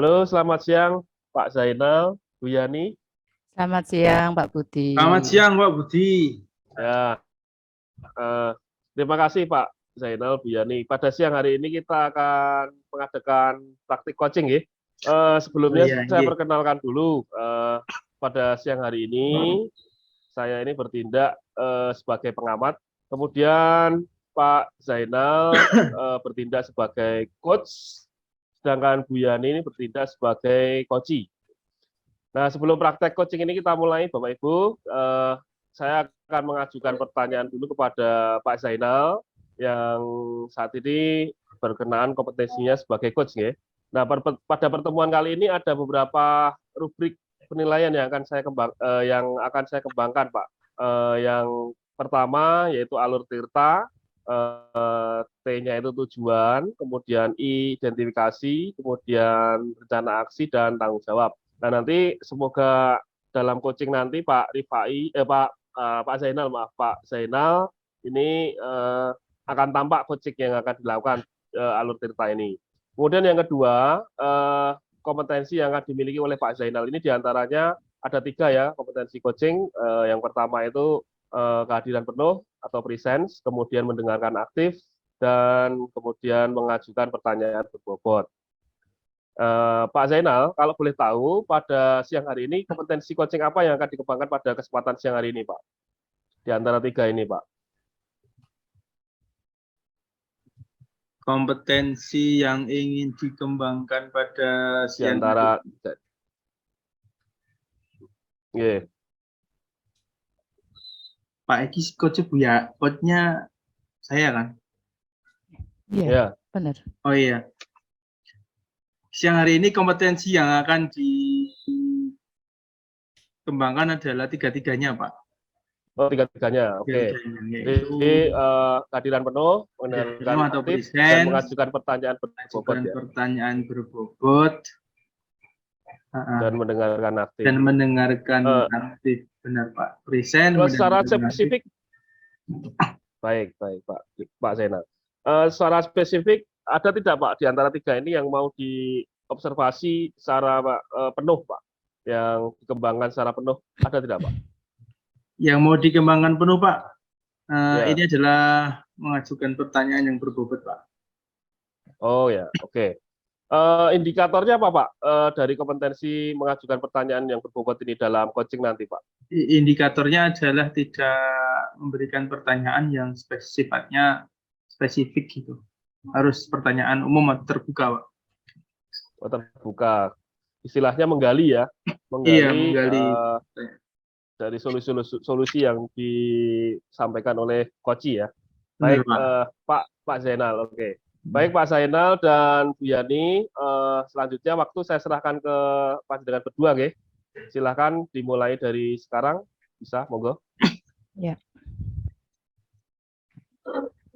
Halo, selamat siang Pak Zainal, Bu Yani. Selamat siang, Pak Budi. Selamat siang, Pak Budi. Ya, terima kasih Pak Zainal, Bu Yani. Pada siang hari ini kita akan mengadakan praktik coaching ya. Sebelumnya saya perkenalkan dulu. Pada siang hari ini saya ini bertindak sebagai pengamat. Kemudian Pak Zainal bertindak sebagai coach, sedangkan Bu Yani ini bertindak sebagai coachee. Nah, sebelum praktek coaching ini kita mulai, Bapak Ibu, saya akan mengajukan pertanyaan dulu kepada Pak Zainal yang saat ini berkenaan kompetensinya sebagai coach, ya. Nah, pada pertemuan kali ini ada beberapa rubrik penilaian yang akan saya kembangkan, Pak. Yang pertama yaitu alur tirta, T-nya itu tujuan, kemudian I identifikasi, kemudian rencana aksi dan tanggung jawab. Nah, nanti semoga dalam coaching nanti Pak Zainal ini akan tampak coaching yang akan dilakukan alur tirta ini. Kemudian yang kedua, kompetensi yang akan dimiliki oleh Pak Zainal ini diantaranya ada 3 ya kompetensi coaching. Yang pertama itu kehadiran penuh atau presence, kemudian mendengarkan aktif, dan kemudian mengajukan pertanyaan berbobot. Pak Zainal, kalau boleh tahu, pada siang hari ini kompetensi coaching apa yang akan dikembangkan pada kesempatan siang hari ini, Pak? Di antara 3 ini, Pak. Kompetensi yang ingin dikembangkan pada siang hari ini. Yeah. Pak Eki coach ya, coachnya saya kan? Iya, yeah, benar. Oh iya. Siang hari ini kompetensi yang akan dikembangkan adalah 3-3-nya, Pak. Oh, 3-3-nya, oke. Jadi kehadiran penuh, mendengarkan aktif, dan mengajukan pertanyaan berbobot. Pertanyaan berbobot. Dan mendengarkan aktif. Dan mendengarkan aktif, benar Pak. Present. Secara spesifik, baik Pak Zainal. Secara spesifik, ada tidak Pak di antara 3 ini yang mau diobservasi secara penuh, Pak? Yang dikembangkan secara penuh, ada tidak, Pak? Yang mau dikembangkan penuh, Pak, ini adalah mengajukan pertanyaan yang berbobot, Pak. Oh ya, oke. Indikatornya apa, Pak, dari kompetensi mengajukan pertanyaan yang berbobot ini dalam coaching nanti, Pak? Indikatornya adalah tidak memberikan pertanyaan yang sifatnya spesifik gitu. Harus pertanyaan umum atau terbuka, Pak. Oh, terbuka. Istilahnya menggali ya. Menggali. Dari solusi yang disampaikan oleh coach ya. Baik, Pak Zainal, oke. Baik Pak Zainal dan Bu Yani, selanjutnya waktu saya serahkan ke panjenengan berdua, nggih. Silakan dimulai dari sekarang, bisa, monggo. Ya.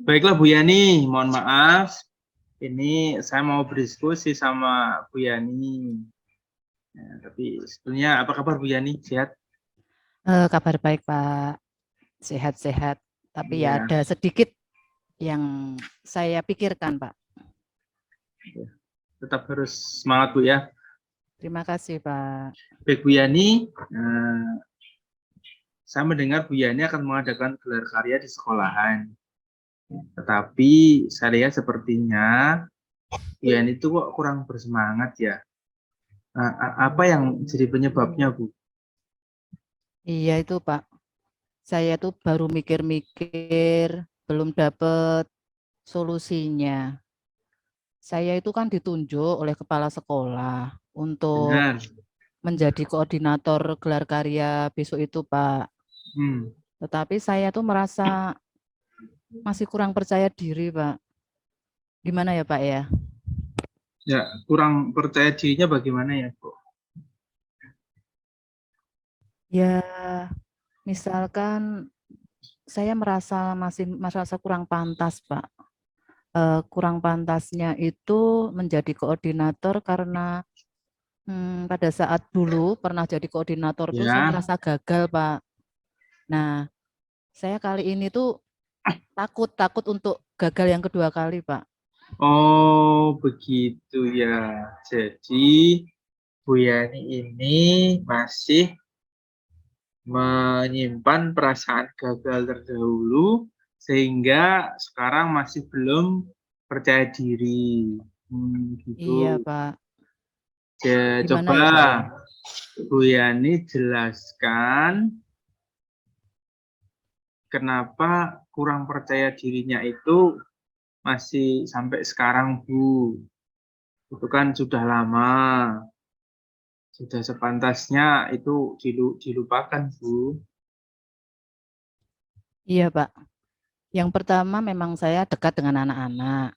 Baiklah Bu Yani, mohon maaf, ini saya mau berdiskusi sama Bu Yani. Ya, tapi sebetulnya apa kabar Bu Yani? Sehat? Kabar baik Pak, sehat-sehat. Tapi ya ada sedikit yang saya pikirkan, Pak. Tetap harus semangat, Bu ya. Terima kasih, Pak. Baik, Bu Yani. Saya mendengar Bu Yani akan mengadakan gelar karya di sekolahan. Tetapi saya lihat sepertinya Bu Yani itu kok kurang bersemangat ya. Apa yang jadi penyebabnya, Bu? Iya itu, Pak. Saya tuh baru mikir-mikir, belum dapat solusinya. Saya itu kan ditunjuk oleh kepala sekolah untuk menjadi koordinator gelar karya besok itu, Pak. Tetapi saya tuh merasa masih kurang percaya diri, Pak. Gimana ya, Pak ya? Ya, kurang percaya dirinya bagaimana ya, Bu? Ya, misalkan saya masih merasa kurang pantas, Pak. Kurang pantasnya itu menjadi koordinator karena pada saat dulu pernah jadi koordinator tuh saya merasa gagal, Pak. Nah, saya kali ini tuh takut untuk gagal yang kedua kali, Pak. Oh, begitu ya. Jadi Bu Yani ini masih menyimpan perasaan gagal terdahulu sehingga sekarang masih belum percaya diri. Iya, Gitu. Pak. Gimana Coba ya, Pak ya? Bu Yani jelaskan kenapa kurang percaya dirinya itu masih sampai sekarang, Bu. Itu kan sudah lama, sudah sepantasnya itu dilupakan, Bu. Iya, Pak. Yang pertama memang saya dekat dengan anak-anak.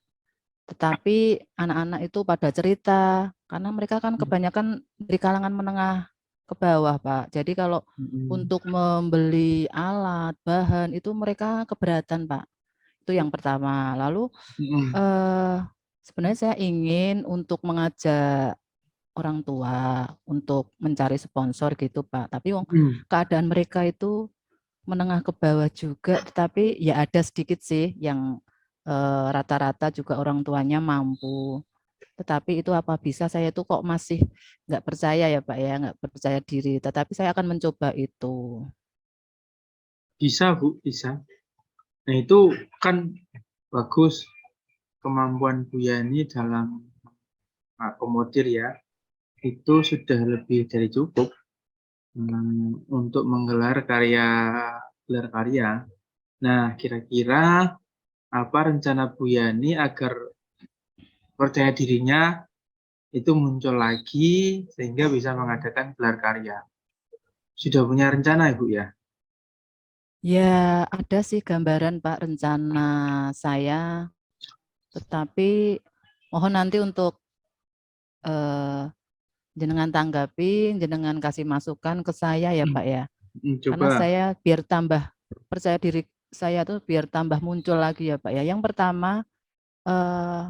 Tetapi anak-anak itu pada cerita, karena mereka kan kebanyakan dari kalangan menengah ke bawah, Pak. Jadi kalau Mm-mm. untuk membeli alat, bahan, itu mereka keberatan, Pak. Itu yang pertama. Lalu Mm-mm. sebenarnya saya ingin untuk mengajak orang tua untuk mencari sponsor gitu, Pak. Tapi Mm-mm. keadaan mereka itu menengah ke bawah juga, tetapi ya ada sedikit sih yang rata-rata juga orang tuanya mampu. Tetapi itu apa bisa saya tuh kok masih nggak percaya ya Pak ya, nggak percaya diri. Tetapi saya akan mencoba itu. Bisa, Bu, bisa. Nah, itu kan bagus kemampuan Bu Yani dalam akomodir ya. Itu sudah lebih dari cukup untuk gelar karya. Nah, kira-kira apa rencana Bu Yani agar percaya dirinya itu muncul lagi sehingga bisa mengadakan gelar karya? Sudah punya rencana, Ibu ya? Ya ada sih gambaran Pak rencana saya, tetapi mohon nanti untuk eh, jenengan tanggapi, jenengan kasih masukan ke saya ya Pak ya. Karena Coba. saya biar tambah percaya diri saya tuh biar tambah muncul lagi ya Pak ya. Yang pertama eh,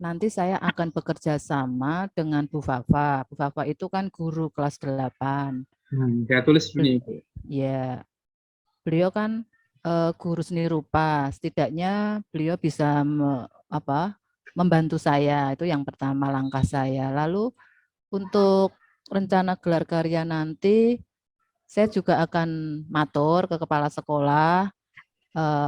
nanti saya akan bekerja sama dengan Bu Fafa. Bu Fafa itu kan guru kelas 8. Saya tulis ini, Ibu. Ya, beliau kan guru seni rupa. Setidaknya beliau bisa membantu saya. Itu yang pertama langkah saya. Lalu untuk rencana gelar karya nanti saya juga akan matur ke kepala sekolah,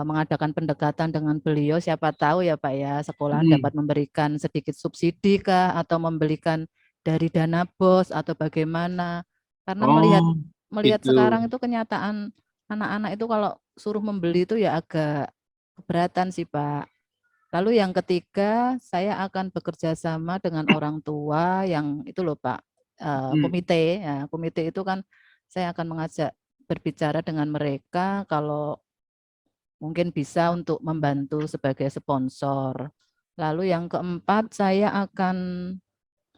mengadakan pendekatan dengan beliau. Siapa tahu ya Pak ya, sekolah dapat Hmm. memberikan sedikit subsidi kah atau membelikan dari dana BOS atau bagaimana. Karena melihat Oh, melihat gitu. sekarang itu kenyataan anak-anak itu kalau suruh membeli itu ya agak keberatan sih Pak. Lalu yang ketiga, saya akan bekerja sama dengan orang tua yang itu loh Pak, Hmm. komite. Ya, komite itu kan saya akan mengajak berbicara dengan mereka kalau mungkin bisa untuk membantu sebagai sponsor. Lalu yang keempat, saya akan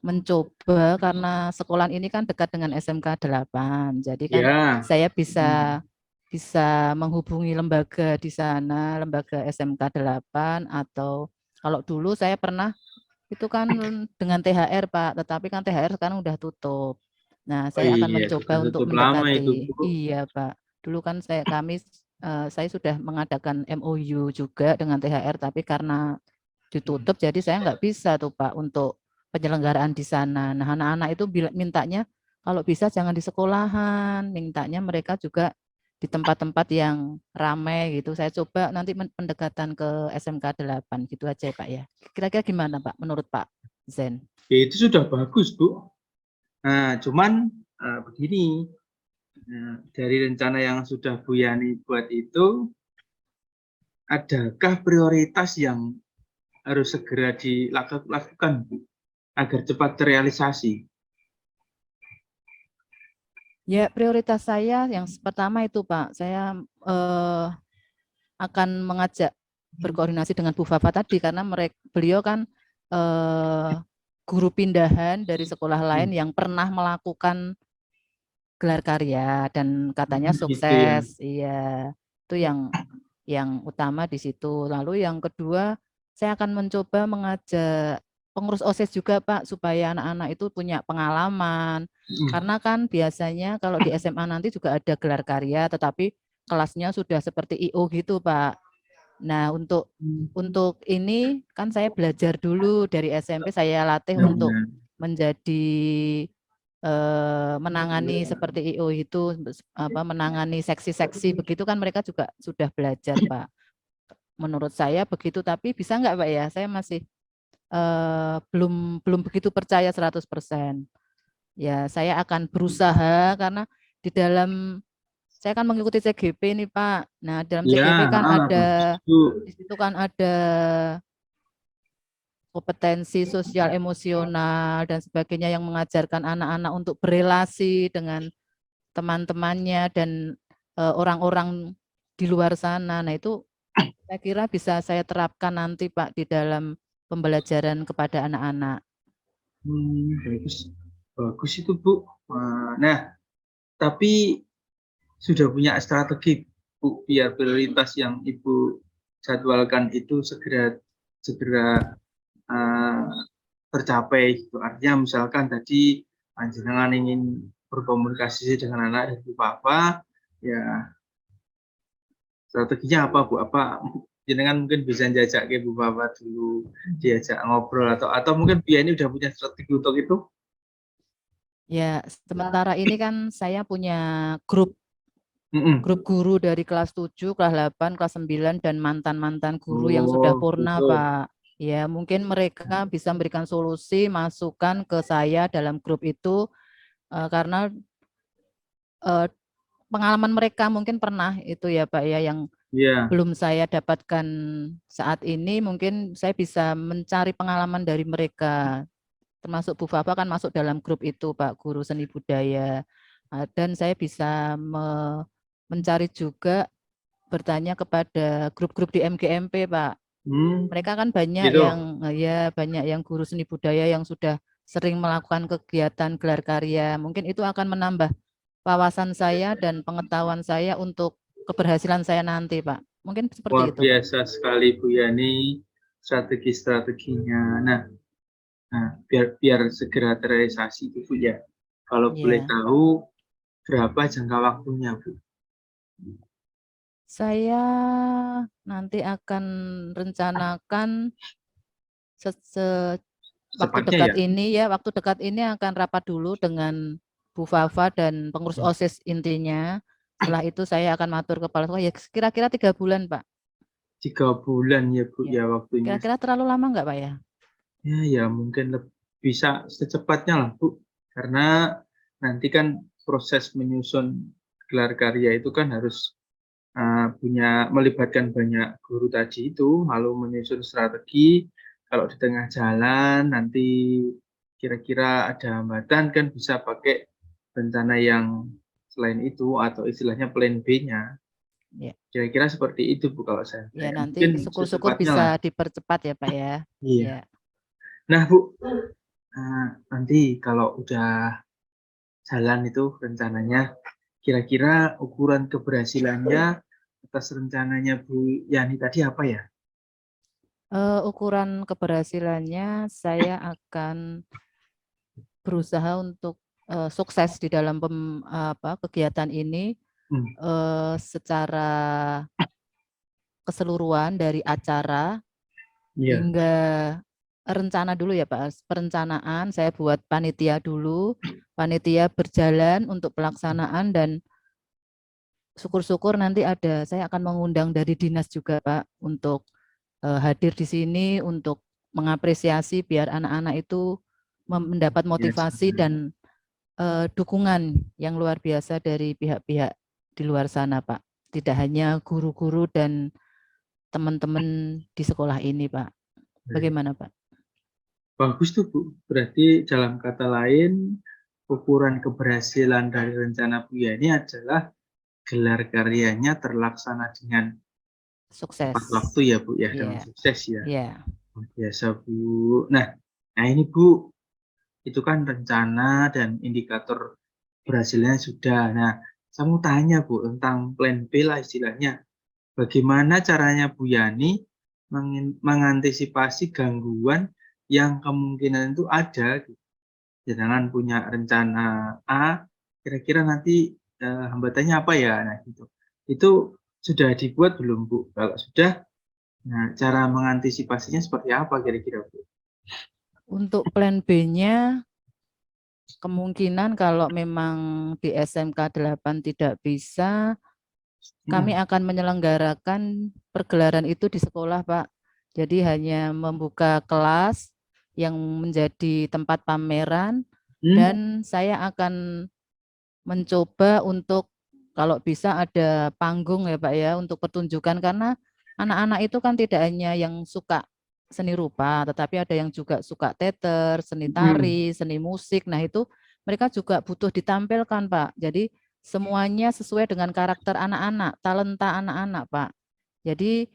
mencoba karena sekolah ini kan dekat dengan SMK 8. Jadi kan Ya. saya Hmm. bisa bisa menghubungi lembaga di sana, lembaga SMK 8 atau kalau dulu saya pernah itu kan dengan THR Pak, tetapi kan THR sekarang udah tutup. Nah, Oh saya akan iya, mencoba sudah untuk tutup lama itu, mendekati. Bu. Iya Pak, dulu kan saya sudah mengadakan MOU juga dengan THR, tapi karena ditutup jadi saya nggak bisa tuh Pak untuk penyelenggaraan di sana. Nah, anak-anak itu mintanya kalau bisa jangan di sekolahan, mintanya mereka juga di tempat-tempat yang ramai gitu. Saya coba nanti pendekatan ke SMK 8 gitu aja Pak ya. Kira-kira gimana Pak menurut Pak Zen? Ya, itu sudah bagus, Bu. Nah, cuman begini, dari rencana yang sudah Bu Yani buat itu, adakah prioritas yang harus segera dilakukan, Bu, agar cepat terrealisasi? Ya, prioritas saya yang pertama itu Pak, saya akan mengajak berkoordinasi dengan Bu Fafa tadi karena beliau kan eh, guru pindahan dari sekolah lain yang pernah melakukan gelar karya dan katanya Gitu ya. sukses. Iya, itu yang utama di situ. Lalu yang kedua, saya akan mencoba mengajak pengurus OSIS juga Pak supaya anak-anak itu punya pengalaman. Karena kan biasanya kalau di SMA nanti juga ada gelar karya, tetapi kelasnya sudah seperti IO gitu Pak. Nah, untuk ini kan saya belajar dulu dari SMP, saya latih Nah, untuk menjadi menangani seperti IO itu, menangani seksi-seksi begitu kan mereka juga sudah belajar, Pak. Menurut saya begitu, tapi bisa nggak, Pak ya? Saya masih belum begitu percaya 100%. Ya, saya akan berusaha karena di dalam saya kan mengikuti CGP nih, Pak. Nah, dalam CGP kan bagus ada Bu. di situ kan ada kompetensi sosial emosional dan sebagainya yang mengajarkan anak-anak untuk berelasi dengan teman-temannya dan orang-orang di luar sana. Nah, itu saya kira bisa saya terapkan nanti, Pak, di dalam pembelajaran kepada anak-anak. Bagus, bagus itu Bu. Nah, tapi sudah punya strategi Bu biar prioritas yang Ibu jadwalkan itu segera uh, tercapai gitu. Artinya misalkan tadi panjenengan ingin berkomunikasi dengan anak dan Ibu Papa, ya strateginya apa Bu? Apa jenengan mungkin bisa jajak ke Bu Papa dulu, diajak ngobrol atau mungkin Bia ini udah punya strategi untuk itu? Ya, sementara ini kan saya punya grup guru dari kelas 7, kelas 8, kelas 9 dan mantan-mantan guru yang sudah purna, gitu. Pak. Ya, mungkin mereka bisa memberikan solusi, masukan ke saya dalam grup itu karena pengalaman mereka mungkin pernah itu ya, Pak ya, yang belum saya dapatkan saat ini. Mungkin saya bisa mencari pengalaman dari mereka. Termasuk Bu Fafa kan masuk dalam grup itu, Pak, guru seni budaya. Dan saya bisa mencari juga bertanya kepada grup-grup di MGMP, Pak. Mereka kan banyak gitu. banyak yang guru seni budaya yang sudah sering melakukan kegiatan gelar karya. Mungkin itu akan menambah wawasan saya dan pengetahuan saya untuk keberhasilan saya nanti, Pak. Mungkin seperti Luar itu, Pak. biasa sekali Bu Yani strategi-strateginya. Nah, biar segera terrealisasi itu Bu ya. Kalau boleh tahu berapa jangka waktunya Bu? Saya nanti akan rencanakan waktu dekat ini ya, waktu dekat ini akan rapat dulu dengan Bu Fafa dan pengurus OSIS intinya. Setelah itu saya akan matur kepala sekolah, ya kira-kira 3 bulan, Pak. 3 bulan ya Bu ya waktunya. Kira-kira terlalu lama nggak, Pak ya? Ya mungkin bisa secepatnya lah Bu. Karena nanti kan proses menyusun gelar karya itu kan harus melibatkan banyak guru tadi itu, lalu menyusun strategi. Kalau di tengah jalan nanti kira-kira ada hambatan kan bisa pakai rencana yang selain itu atau istilahnya plan B-nya. Kira-kira seperti itu Bu kalau saya. Ya nanti syukur-syukur bisa dipercepat ya, Pak ya. Iya. Nah Bu, nanti kalau udah jalan itu rencananya, kira-kira ukuran keberhasilannya atas rencananya Bu Yani tadi apa ya? Ukuran keberhasilannya saya akan berusaha untuk sukses di dalam kegiatan ini secara keseluruhan dari acara hingga rencana dulu ya, Pak. Perencanaan saya buat panitia dulu, panitia berjalan untuk pelaksanaan dan syukur-syukur nanti saya akan mengundang dari dinas juga, Pak, untuk hadir di sini untuk mengapresiasi biar anak-anak itu mendapat motivasi dan dukungan yang luar biasa dari pihak-pihak di luar sana, Pak. Tidak hanya guru-guru dan teman-teman di sekolah ini, Pak. Bagaimana, Pak? Bagus tuh, Bu. Berarti dalam kata lain, ukuran keberhasilan dari rencana Bu Yani adalah gelar karyanya terlaksana dengan sukses. Tepat waktu ya, Bu, ya, dengan sukses ya. Biasa, Bu. Nah, ini Bu, itu kan rencana dan indikator berhasilnya sudah. Nah, saya mau tanya Bu tentang plan B lah istilahnya. Bagaimana caranya Bu Yani mengantisipasi gangguan yang kemungkinan itu ada? Jangan punya rencana A, kira-kira nanti hambatannya apa ya? Nah, gitu. Itu sudah dibuat belum Bu? Kalau sudah, Nah, cara mengantisipasinya seperti apa kira-kira, Bu? Untuk plan B-nya, kemungkinan kalau memang di SMK 8 tidak bisa, kami akan menyelenggarakan pergelaran itu di sekolah, Pak. Jadi hanya membuka kelas yang menjadi tempat pameran, dan saya akan mencoba untuk kalau bisa ada panggung ya Pak ya untuk pertunjukan, karena anak-anak itu kan tidak hanya yang suka seni rupa, tetapi ada yang juga suka teater, seni tari, seni musik. Nah itu mereka juga butuh ditampilkan Pak. Jadi semuanya sesuai dengan karakter anak-anak, talenta anak-anak Pak. Jadi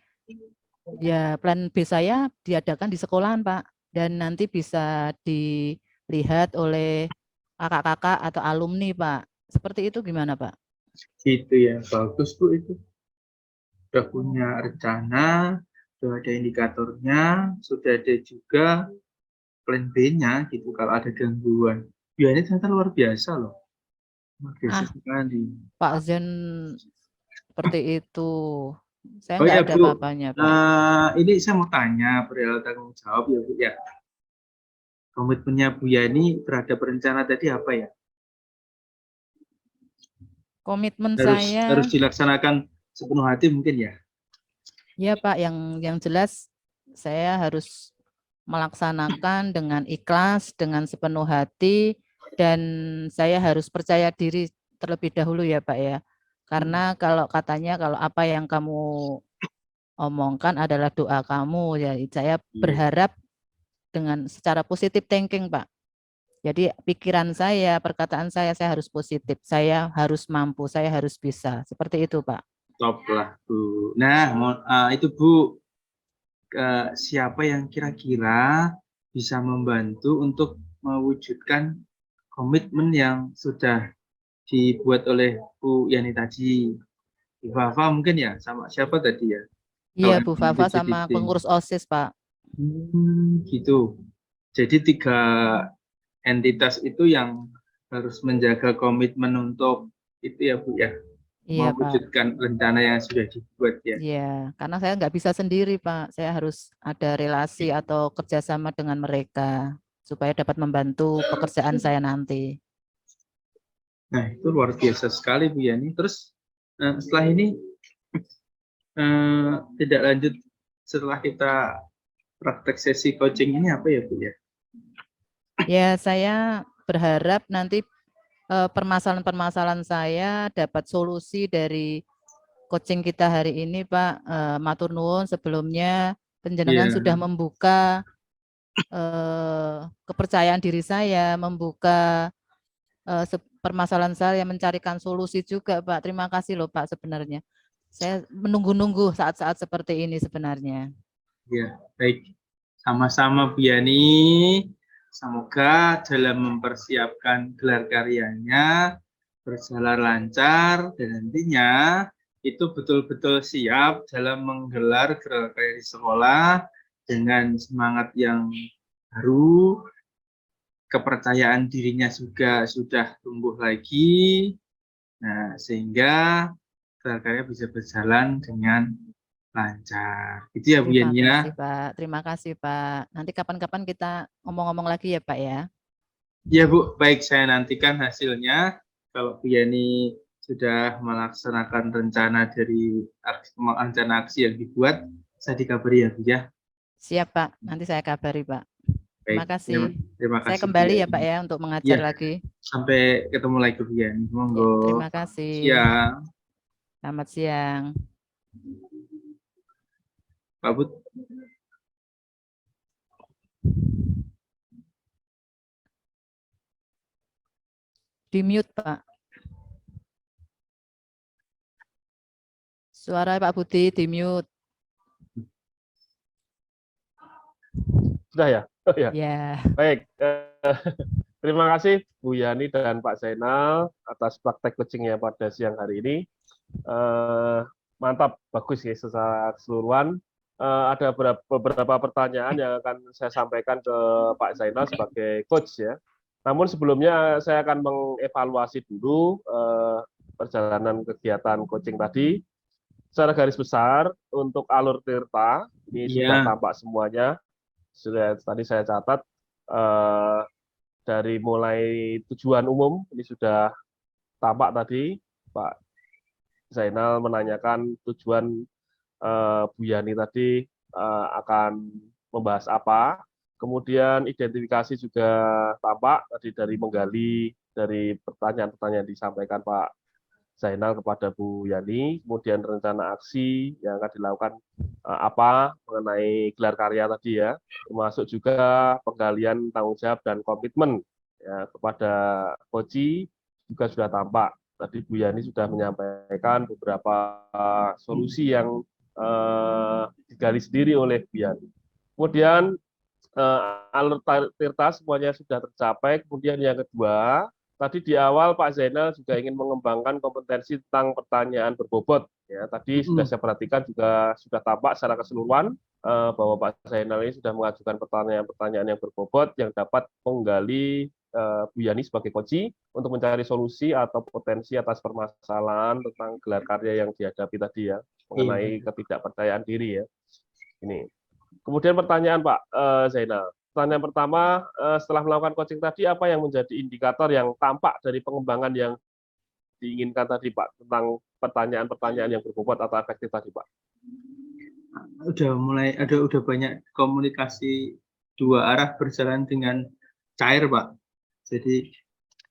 ya plan B saya diadakan di sekolahan Pak, dan nanti bisa dilihat oleh kakak-kakak atau alumni Pak. Seperti itu gimana Pak? Gitu ya, bagus Bu itu. Sudah punya rencana, sudah ada indikatornya, sudah ada juga plan B-nya gitu kalau ada gangguan. Ya ini ternyata luar biasa loh. Luar biasa Ah, sekali. Pak Zen seperti itu. Saya Oh nggak ya ada Bu, apa-apanya Pak. ini saya mau tanya perihal tanggung jawab ya Bu ya. Komitmennya Bu Yani terhadap rencana tadi apa ya? Komitmen Harus saya, dilaksanakan sepenuh hati mungkin ya. ya Pak, yang jelas saya harus melaksanakan dengan ikhlas, dengan sepenuh hati, dan saya harus percaya diri terlebih dahulu ya Pak ya. Karena kalau katanya kalau apa yang kamu omongkan adalah doa kamu, ya saya Iya. berharap dengan secara positif thinking Pak. Jadi pikiran saya, perkataan saya harus positif, saya harus mampu, saya harus bisa. Seperti itu Pak. Top lah Bu. Nah, itu Bu, siapa yang kira-kira bisa membantu untuk mewujudkan komitmen yang sudah dibuat oleh Bu Yani tadi? Bu Fafa mungkin ya, sama siapa tadi ya? Kalau Iya yang Bu Fafa tujuh sama titik. pengurus OSIS Pak. Gitu. Jadi 3 entitas itu yang harus menjaga komitmen untuk itu ya Bu ya, Iya Pak. mewujudkan rencana yang sudah dibuat ya. Iya, karena saya nggak bisa sendiri Pak. Saya harus ada relasi atau kerjasama dengan mereka supaya dapat membantu pekerjaan saya nanti. Nah, itu luar biasa sekali Bu Yani. Terus setelah ini tidak lanjut setelah kita praktek sesi coaching ini apa ya Bu ya? Ya, saya berharap nanti permasalahan-permasalahan saya dapat solusi dari coaching kita hari ini Pak. Matur nuwun sebelumnya panjenengan Iya. sudah membuka kepercayaan diri saya, membuka permasalahan saya, mencarikan solusi juga Pak. Terima kasih loh Pak sebenarnya. Saya menunggu-nunggu saat-saat seperti ini sebenarnya. Ya, baik. Sama-sama Bu Yani. Semoga dalam mempersiapkan gelar karyanya berjalan lancar dan nantinya itu betul-betul siap dalam menggelar gelar karya di sekolah dengan semangat yang baru, kepercayaan dirinya juga sudah tumbuh lagi. Nah, sehingga gelar karya bisa berjalan dengan lancar. Itu ya Bu Terima Yani ya. kasih Pak. Terima kasih Pak. Nanti kapan-kapan kita ngomong-ngomong lagi ya Pak ya. Ya Bu, baik saya nantikan hasilnya. Kalau Bu Yani sudah melaksanakan rencana dari rencana aksi yang dibuat, saya dikabari ya Bu ya. Siap Pak. Nanti saya kabari Pak. Baik, Terima kasih. terima Saya kasih Bu kembali ya Yani. Pak ya untuk mengajar Ya, lagi. sampai ketemu lagi Bu Yani. Ya, Monggo. terima kasih. Siang, Selamat siang. Pak Bud. Di mute Pak. Suara Pak Budi di mute. Sudah ya? Oh ya. Ya. Baik. Terima kasih Bu Yani dan Pak Zainal atas praktek coachingnya pada siang hari ini. Mantap, bagus ya secara keseluruhan. Ada beberapa pertanyaan yang akan saya sampaikan ke Pak Zainal sebagai coach ya. Namun sebelumnya saya akan mengevaluasi dulu perjalanan kegiatan coaching tadi. secara garis besar untuk alur Tirta ini sudah Iya. tampak semuanya. Sudah tadi saya catat dari mulai tujuan umum ini sudah tampak tadi. Pak Zainal menanyakan tujuan Bu Yani tadi akan membahas apa. Kemudian identifikasi juga tampak tadi dari menggali dari pertanyaan-pertanyaan yang disampaikan Pak Zainal kepada Bu Yani, kemudian rencana aksi yang akan dilakukan apa mengenai gelar karya tadi ya, termasuk juga penggalian tanggung jawab dan komitmen ya, kepada Koci juga sudah tampak. Tadi Bu Yani sudah menyampaikan beberapa solusi yang digali sendiri oleh Bu Yani. Kemudian alur Tirta semuanya sudah tercapai. Kemudian yang kedua, tadi di awal Pak Zainal juga ingin mengembangkan kompetensi tentang pertanyaan berbobot. Ya, tadi sudah saya perhatikan juga sudah tampak secara keseluruhan bahwa Pak Zainal ini sudah mengajukan pertanyaan-pertanyaan yang berbobot yang dapat menggali Bu Yani sebagai Koci untuk mencari solusi atau potensi atas permasalahan tentang gelar karya yang dihadapi tadi ya, mengenai ketidakpercayaan diri ya. Ini. Kemudian pertanyaan Pak Zainal. Pertanyaan pertama, setelah melakukan coaching tadi, apa yang menjadi indikator yang tampak dari pengembangan yang diinginkan tadi Pak, tentang pertanyaan-pertanyaan yang berbobot atau efektif tadi Pak? Udah banyak komunikasi dua arah berjalan dengan cair Pak. Jadi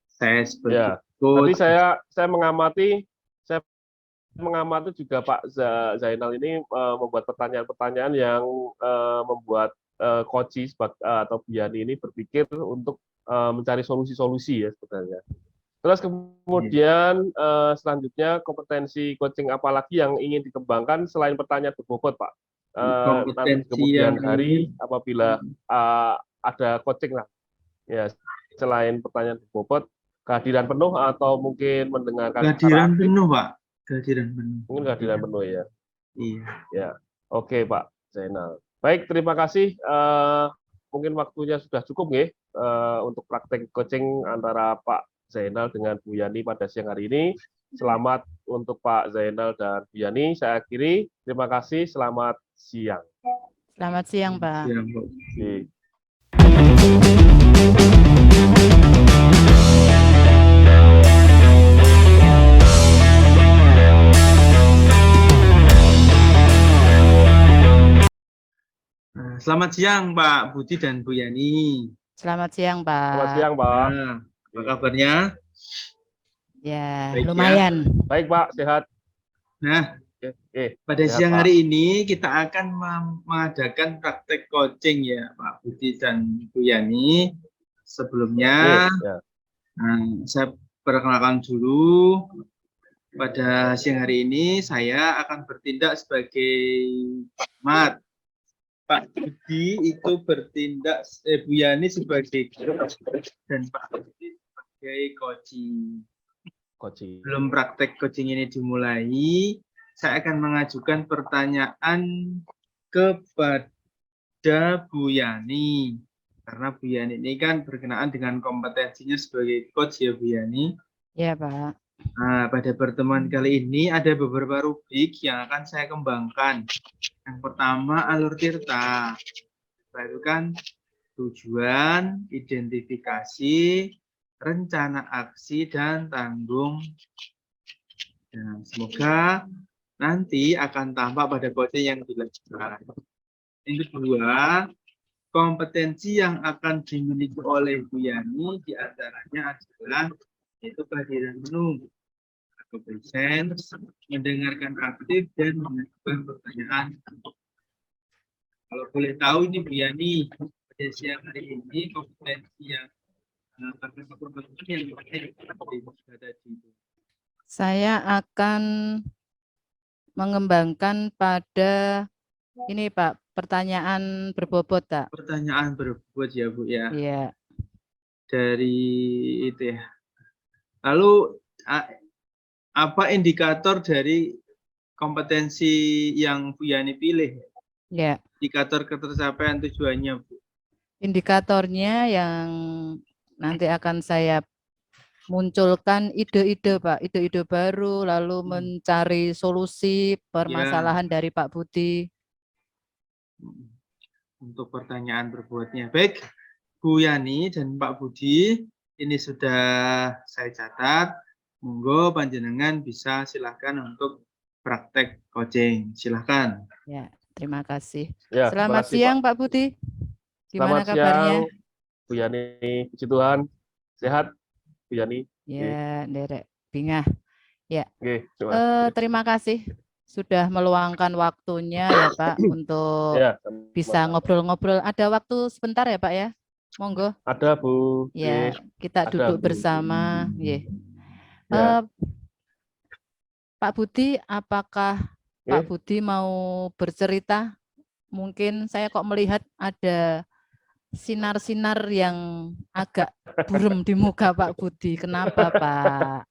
saya sebagai tadi saya mengamati juga Pak Zainal ini membuat pertanyaan-pertanyaan yang membuat Koci atau Bu Yani ini berpikir untuk mencari solusi-solusi ya sebenarnya. Terus kemudian selanjutnya kompetensi coaching apa lagi yang ingin dikembangkan selain pertanyaan berbobot Pak? Nanti kemudian hari apabila ada coaching lah, ya selain pertanyaan berbobot, kehadiran penuh atau mungkin mendengarkan kehadiran penuh Pak. Kehadiran penuh. Mungkin kehadiran penuh ya. Iya. Ya, oke Pak Zainal. Baik, terima kasih. Mungkin waktunya sudah cukup nih untuk praktek coaching antara Pak Zainal dengan Bu Yani pada siang hari ini. Selamat untuk Pak Zainal dan Bu Yani. Saya akhiri. Terima kasih. Selamat siang. Selamat siang, Pak. Siang, Pak. Selamat siang Pak Budi dan Bu Yani. Selamat siang Pak. Selamat siang Pak. Nah, apa kabarnya? Ya, baik, lumayan. Ya. Baik Pak, sehat. Nah, pada sehat, siang Pak. hari ini kita akan mengadakan praktek coaching ya Pak Budi dan Bu Yani. Sebelumnya, saya perkenalkan dulu. Pada siang hari ini saya akan bertindak sebagai pengamat. Pak Budi itu bertindak, Bu Yani sebagai dan Pak Budi sebagai coaching. Belum praktek coaching ini dimulai, saya akan mengajukan pertanyaan kepada Bu Yani. Karena Bu Yani ini kan berkenaan dengan kompetensinya sebagai coach ya Bu Yani. Iya Pak. Nah, pada pertemuan kali ini ada beberapa rubrik yang akan saya kembangkan. Yang pertama alur Tirta, baru kan tujuan, identifikasi, rencana aksi, dan tanggung. Nah, semoga nanti akan tampak pada coaching yang dilakukan. Yang kedua, kompetensi yang akan dimiliki oleh Bu Yani diantaranya adalah itu kehadiran penuh, present, mendengarkan aktif, dan mengajukan pertanyaan. Kalau boleh tahu ini Bu Yani, pada siang hari ini kompetensi yang saya akan mengembangkan pada ini Pak, pertanyaan berbobot Pak. Pertanyaan berbobot ya Bu ya. Iya. Dari itu ya. Lalu apa indikator dari kompetensi yang Bu Yani pilih? Ya. Indikator ketercapaian tujuannya Bu. Indikatornya yang nanti akan saya munculkan ide-ide Pak, ide-ide baru, lalu mencari solusi Ya, permasalahan dari Pak Budi. untuk pertanyaan berbuatnya. Baik, Bu Yani dan Pak Budi, ini sudah saya catat. Monggo panjenengan bisa silahkan untuk praktek coaching. Silahkan. Ya, terima kasih. Ya, terima Selamat kasih, siang Pak Budi. Gimana Selamat siang, kabarnya? Bu Yani. Puji Tuhan. Sehat, Bu Yani. Ya, Derek Bingah. Ya, Oke, terima kasih. terima kasih sudah meluangkan waktunya ya Pak untuk Ya, bisa sama-sama. ngobrol-ngobrol. Ada waktu sebentar ya Pak ya? Monggo. Ada, Bu. Ya, Oke, kita ada, duduk Bu. bersama. Ya. Ya, Pak Budi, apakah Pak oke. Budi mau bercerita? Mungkin saya kok melihat ada sinar-sinar yang agak buram di muka Pak Budi. Kenapa Pak?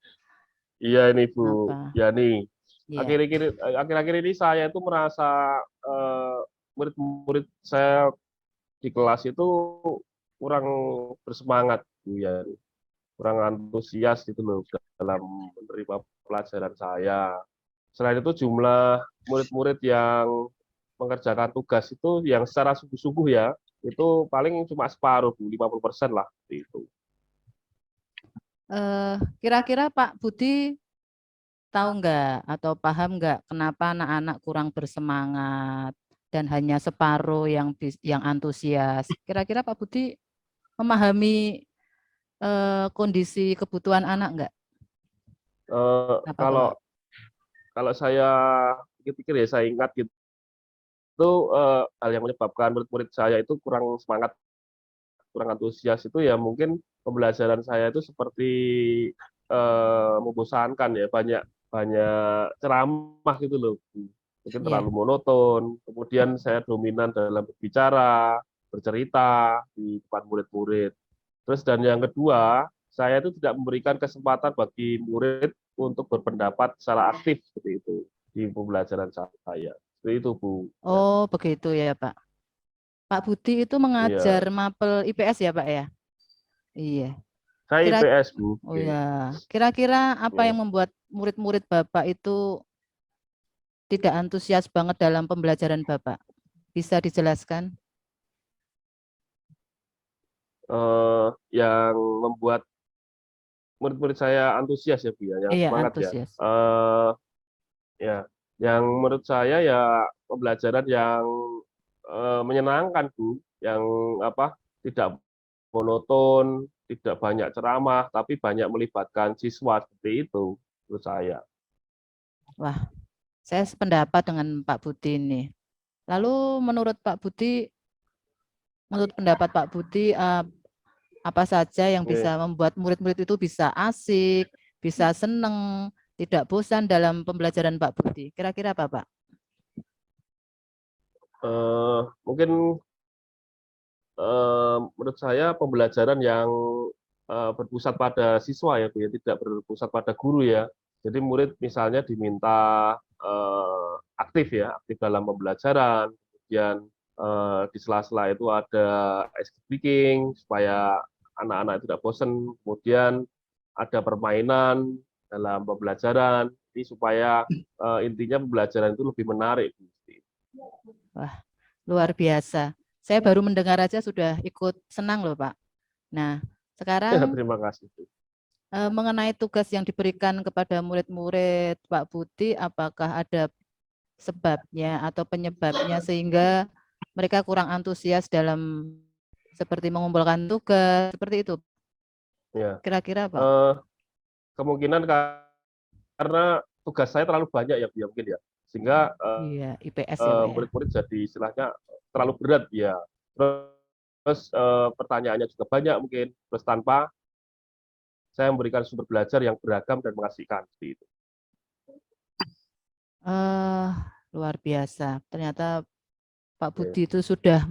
Iya ini Bu Kenapa? Yani. Ya. Akhir-akhir ini saya itu merasa murid-murid saya di kelas itu kurang bersemangat, Bu Yani. Kurang antusias gitu loh dalam menerima pelajaran saya. Selain itu jumlah murid-murid yang mengerjakan tugas itu yang secara sungguh-sungguh ya, itu paling cuma separuh, Bu, 50% lah itu. Kira-kira Pak Budi tahu nggak atau paham nggak kenapa anak-anak kurang bersemangat dan hanya separuh yang antusias? Kira-kira Pak Budi memahami kondisi kebutuhan anak nggak? Apa tuh Kalau Pak? kalau saya pikir-pikir ya, saya ingat gitu, itu hal yang menyebabkan murid-murid saya itu kurang semangat, kurang antusias itu ya mungkin pembelajaran saya itu seperti membosankan ya, banyak banyak ceramah gitu loh, mungkin terlalu Iya. monoton. Kemudian saya dominan dalam berbicara, bercerita di depan murid-murid. Terus dan yang kedua, saya itu tidak memberikan kesempatan bagi murid untuk berpendapat secara aktif seperti itu di pembelajaran saya. Seperti itu, Bu. Oh, begitu ya Pak. Pak Budi itu Iya, mengajar mapel IPS ya Pak ya? Iya. saya Kira IPS, Bu. Oh Oke. ya. Kira-kira apa Ya. yang membuat murid-murid Bapak itu tidak antusias banget dalam pembelajaran Bapak? Bisa dijelaskan? Yang membuat murid-murid saya antusias ya, Bu, ya, yang Iya, semangat ya. antusias. Eh, ya, yang menurut saya ya pembelajaran yang menyenangkan, Bu, yang apa tidak monoton, tidak banyak ceramah, tapi banyak melibatkan siswa seperti itu menurut saya. Wah, saya sependapat dengan Pak Budi ini. Lalu menurut pendapat Pak Budi, apa saja yang Oke. bisa membuat murid-murid itu bisa asik, bisa seneng, tidak bosan dalam pembelajaran Pak Budi? Kira-kira apa, Pak? Mungkin menurut saya pembelajaran yang berpusat pada siswa ya, Bu, ya, tidak berpusat pada guru ya. Jadi murid misalnya diminta aktif ya, aktif dalam pembelajaran, kemudian di sela-sela itu ada ice breaking supaya anak-anak tidak bosan, kemudian ada permainan dalam pembelajaran, ini supaya intinya pembelajaran itu lebih menarik. Wah, luar biasa. Saya baru mendengar aja sudah ikut senang loh, Pak. Nah, sekarang Terima kasih. mengenai tugas yang diberikan kepada murid-murid Pak Budi, apakah ada sebabnya atau penyebabnya sehingga mereka kurang antusias dalam seperti mengumpulkan tugas, seperti itu. Ya, Kira-kira Pak? kemungkinan karena tugas saya terlalu banyak ya, Bu, ya, mungkin ya, sehingga Iya, IPS ya Pak ya. murid-murid jadi istilahnya terlalu berat ya. Terus pertanyaannya juga banyak mungkin, terus tanpa saya memberikan sumber belajar yang beragam dan mengasihkan seperti itu. Luar biasa. Ternyata Pak Oke. Budi itu sudah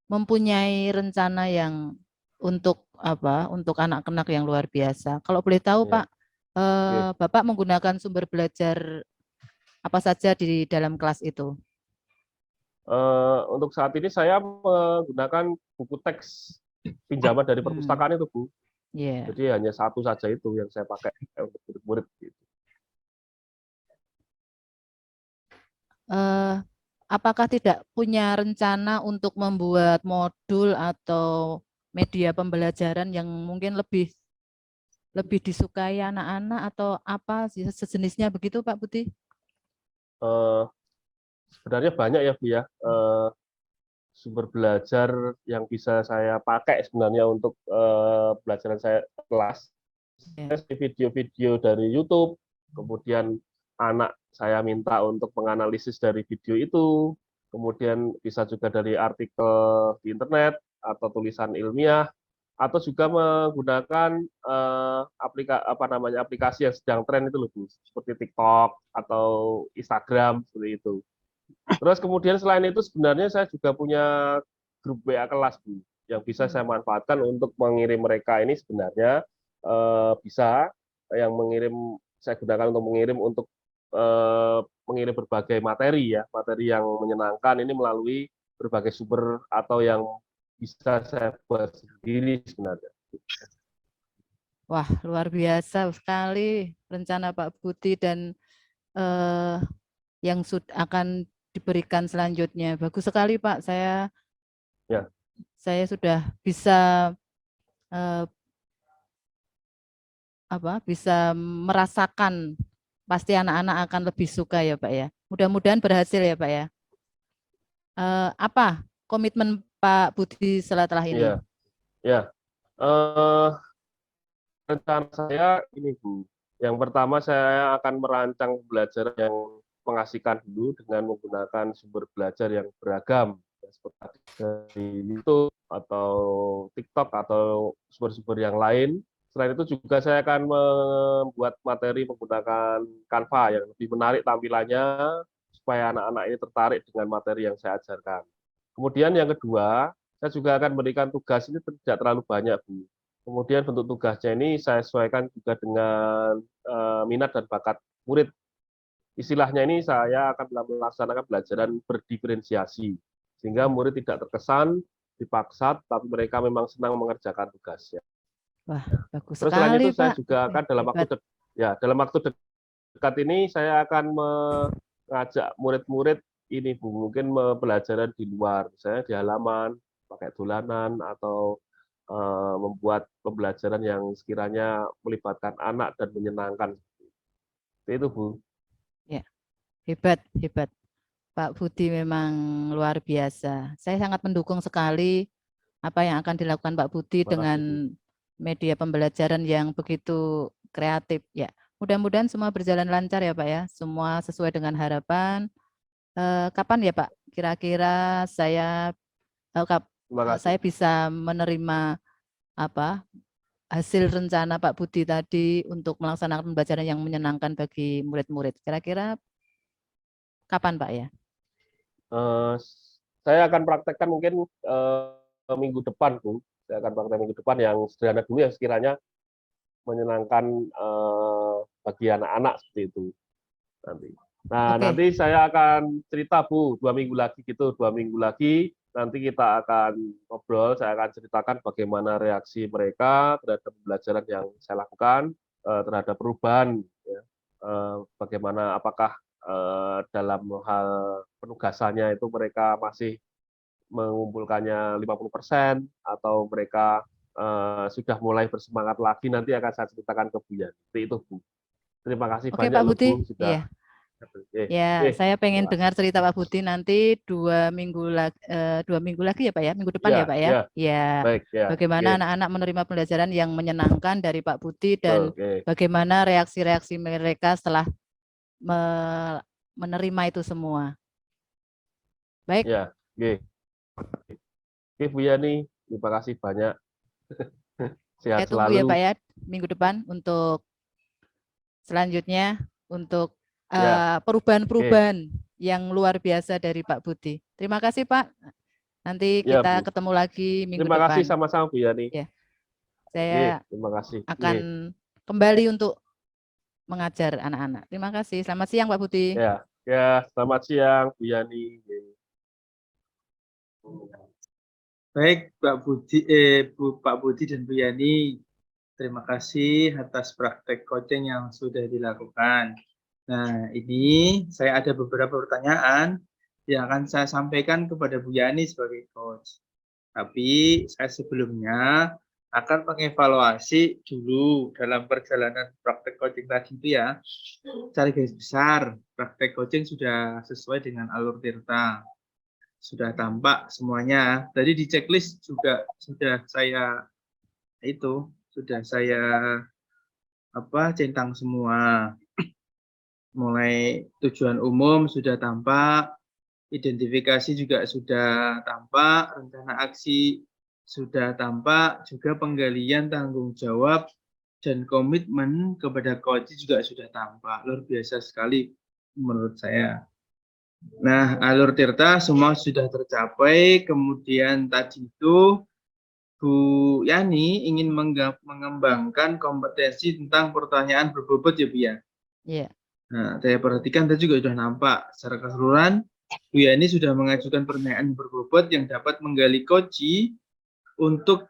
mempunyai rencana yang untuk apa? Untuk anak-anak yang luar biasa. Kalau boleh tahu Ya. Pak, Oke. Bapak menggunakan sumber belajar apa saja di dalam kelas itu? Untuk saat ini saya menggunakan buku teks pinjaman dari Hmm. perpustakaan itu, Bu. Iya. Jadi hanya satu saja itu yang saya pakai untuk murid-murid. Gitu. Apakah tidak punya rencana untuk membuat modul atau media pembelajaran yang mungkin lebih disukai anak-anak atau apa sejenisnya begitu Pak Budi? Sebenarnya banyak ya Bu ya, sumber belajar yang bisa saya pakai sebenarnya untuk pelajaran saya kelas. Ya. Video-video dari YouTube, kemudian anak saya minta untuk menganalisis dari video itu, kemudian bisa juga dari artikel di internet atau tulisan ilmiah, atau juga menggunakan aplikasi yang sedang tren itu loh Bu, seperti TikTok atau Instagram seperti itu. Terus kemudian selain itu sebenarnya saya juga punya grup WA kelas Bu, yang bisa saya manfaatkan untuk mengirim mereka ini sebenarnya bisa yang saya gunakan untuk mengirim berbagai materi ya, materi yang menyenangkan ini melalui berbagai sumber atau yang bisa saya buat sendiri sebenarnya. Wah, luar biasa sekali rencana Pak Budi dan yang akan diberikan selanjutnya. Bagus sekali Pak, saya sudah bisa bisa merasakan pasti anak-anak akan lebih suka ya Pak ya. Mudah-mudahan berhasil ya Pak ya. Apa komitmen Pak Budi setelah ini? Ya. Rencana saya ini Bu. Yang pertama saya akan merancang belajar yang mengasihkan dulu dengan menggunakan sumber belajar yang beragam, seperti dari YouTube atau TikTok atau sumber-sumber yang lain. Selain itu juga saya akan membuat materi menggunakan Canva yang lebih menarik tampilannya supaya anak-anak ini tertarik dengan materi yang saya ajarkan. Kemudian yang kedua, saya juga akan memberikan tugas ini tidak terlalu banyak, Bu. Kemudian bentuk tugasnya ini saya sesuaikan juga dengan minat dan bakat murid. Istilahnya ini saya akan melaksanakan pelajaran berdiferensiasi, sehingga murid tidak terkesan dipaksa, tapi mereka memang senang mengerjakan tugasnya. Wah, bagus Terus selain sekali itu saya Pak. juga akan dalam waktu dekat ini saya akan mengajak murid-murid ini Bu, mungkin pelajaran di luar, misalnya di halaman, pakai dolanan atau membuat pembelajaran yang sekiranya melibatkan anak dan menyenangkan. Itu Bu. Ya, hebat, hebat. Pak Budi memang luar biasa. Saya sangat mendukung sekali apa yang akan dilakukan Pak Budi dengan media pembelajaran yang begitu kreatif. Ya, mudah-mudahan semua berjalan lancar ya Pak ya. Semua sesuai dengan harapan. Kapan ya Pak? Kira-kira saya bisa menerima hasil rencana Pak Budi tadi untuk melaksanakan pembelajaran yang menyenangkan bagi murid-murid. Kira-kira kapan Pak ya? Saya akan praktekkan mungkin minggu depan, Bu. Saya akan praktek minggu depan yang sederhana dulu yang sekiranya menyenangkan bagi anak-anak seperti itu nanti. Nah, nanti saya akan cerita Bu, 2 minggu lagi gitu, 2 minggu lagi nanti kita akan ngobrol, saya akan ceritakan bagaimana reaksi mereka terhadap pembelajaran yang saya lakukan, terhadap perubahan, ya. Bagaimana apakah dalam hal penugasannya itu mereka masih mengumpulkannya 50% atau mereka sudah mulai bersemangat lagi, nanti akan saya ceritakan ke Bu Yani. Itu Bu. Terima kasih banyak Pak Budi. Bu sudah. Ya, saya pengen dengar cerita Pak Budi nanti 2 minggu lagi, 2 minggu lagi ya Pak ya, minggu depan ya Pak ya. Ya, baik, bagaimana anak-anak menerima pembelajaran yang menyenangkan dari Pak Budi dan bagaimana reaksi-reaksi mereka setelah menerima itu semua. Baik. Ya, oke Bu Yani, terima kasih banyak. Sehat Tunggu selalu. ya Pak ya, minggu depan untuk selanjutnya untuk perubahan-perubahan yang luar biasa dari Pak Budi. Terima kasih Pak. Nanti kita ketemu lagi minggu depan. Terima kasih sama-sama Bu Yani. Ya. Saya terima kasih. akan kembali untuk mengajar anak-anak. Terima kasih. Selamat siang Pak Budi. Ya, selamat siang Bu Yani. Baik Pak Budi dan Bu Yani, Terima kasih atas praktek coaching yang sudah dilakukan. Nah, ini saya ada beberapa pertanyaan yang akan saya sampaikan kepada Bu Yani sebagai coach. Tapi saya sebelumnya akan mengevaluasi dulu dalam perjalanan praktek coaching tadi itu ya. Secara garis besar, praktek coaching sudah sesuai dengan alur Tirta. Sudah tampak semuanya. Tadi di checklist juga sudah saya centang semua. Mulai tujuan umum sudah tampak, identifikasi juga sudah tampak, rencana aksi sudah tampak, juga penggalian tanggung jawab dan komitmen kepada coach juga sudah tampak. Luar biasa sekali menurut saya. Nah, alur Tirta semua sudah tercapai. Kemudian tadi itu Bu Yani ingin mengembangkan kompetensi tentang pertanyaan berbobot ya Bu ya. Iya. Nah, saya perhatikan tadi juga sudah nampak secara keseluruhan Bu Yani sudah mengajukan pertanyaan berbobot yang dapat menggali coach untuk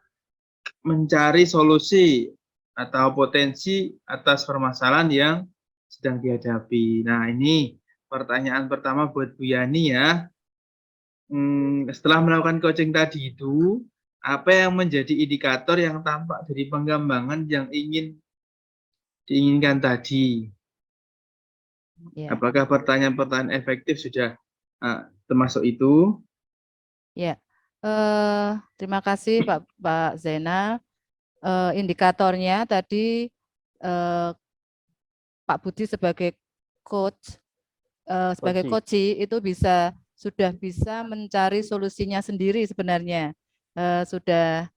mencari solusi atau potensi atas permasalahan yang sedang dihadapi. Nah, ini pertanyaan pertama buat Bu Yani ya. Setelah melakukan coaching tadi itu, apa yang menjadi indikator yang tampak dari pengembangan yang diinginkan tadi? Ya. Apakah pertanyaan-pertanyaan efektif sudah termasuk itu? Ya, terima kasih Pak Zainal. Indikatornya tadi Pak Budi sebagai coach, sebagai coach itu sudah bisa mencari solusinya sendiri sebenarnya. Sudah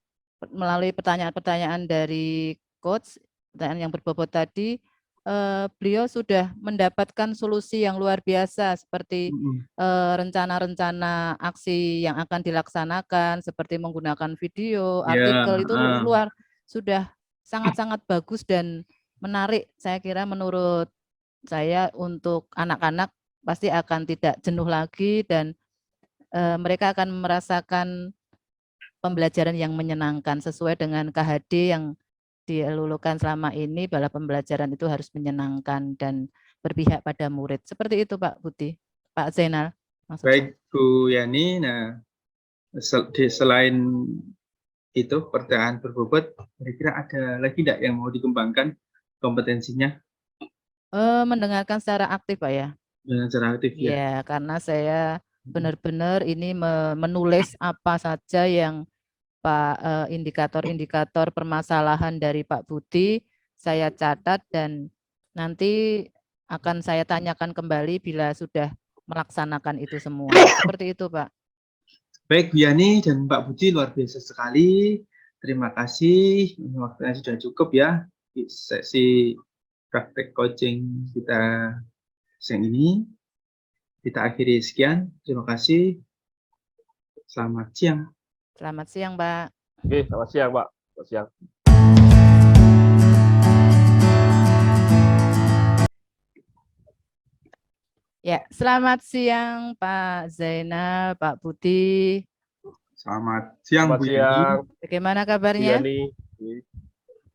melalui pertanyaan-pertanyaan dari coach, pertanyaan yang berbobot tadi, beliau sudah mendapatkan solusi yang luar biasa seperti rencana-rencana aksi yang akan dilaksanakan, seperti menggunakan video, artikel itu sudah sangat-sangat bagus dan menarik. Saya kira menurut saya untuk anak-anak pasti akan tidak jenuh lagi dan mereka akan merasakan pembelajaran yang menyenangkan sesuai dengan KHD yang dilulukan selama ini, bahwa pembelajaran itu harus menyenangkan dan berpihak pada murid. Seperti itu Pak Budi, Pak Zainal. Baik Bu Yani, nah selain itu pertanyaan berbobot, kira-kira ada lagi tidak yang mau dikembangkan kompetensinya? Mendengarkan secara aktif Pak ya. Dengan secara aktif ya. Ya, karena saya benar-benar ini menulis apa saja yang Pak indikator-indikator permasalahan dari Pak Budi saya catat dan nanti akan saya tanyakan kembali bila sudah melaksanakan itu semua. Seperti itu Pak. Baik Bu Yani dan Pak Budi, luar biasa sekali. Terima kasih. Waktunya sudah cukup ya di sesi praktek coaching kita siang ini. Kita akhiri sekian. Terima kasih. Selamat siang. Selamat siang Pak. Oke, selamat siang Pak. Selamat siang. Ya, selamat siang Pak Zainal, Pak Budi. Selamat siang Bu Yani. Bagaimana kabarnya?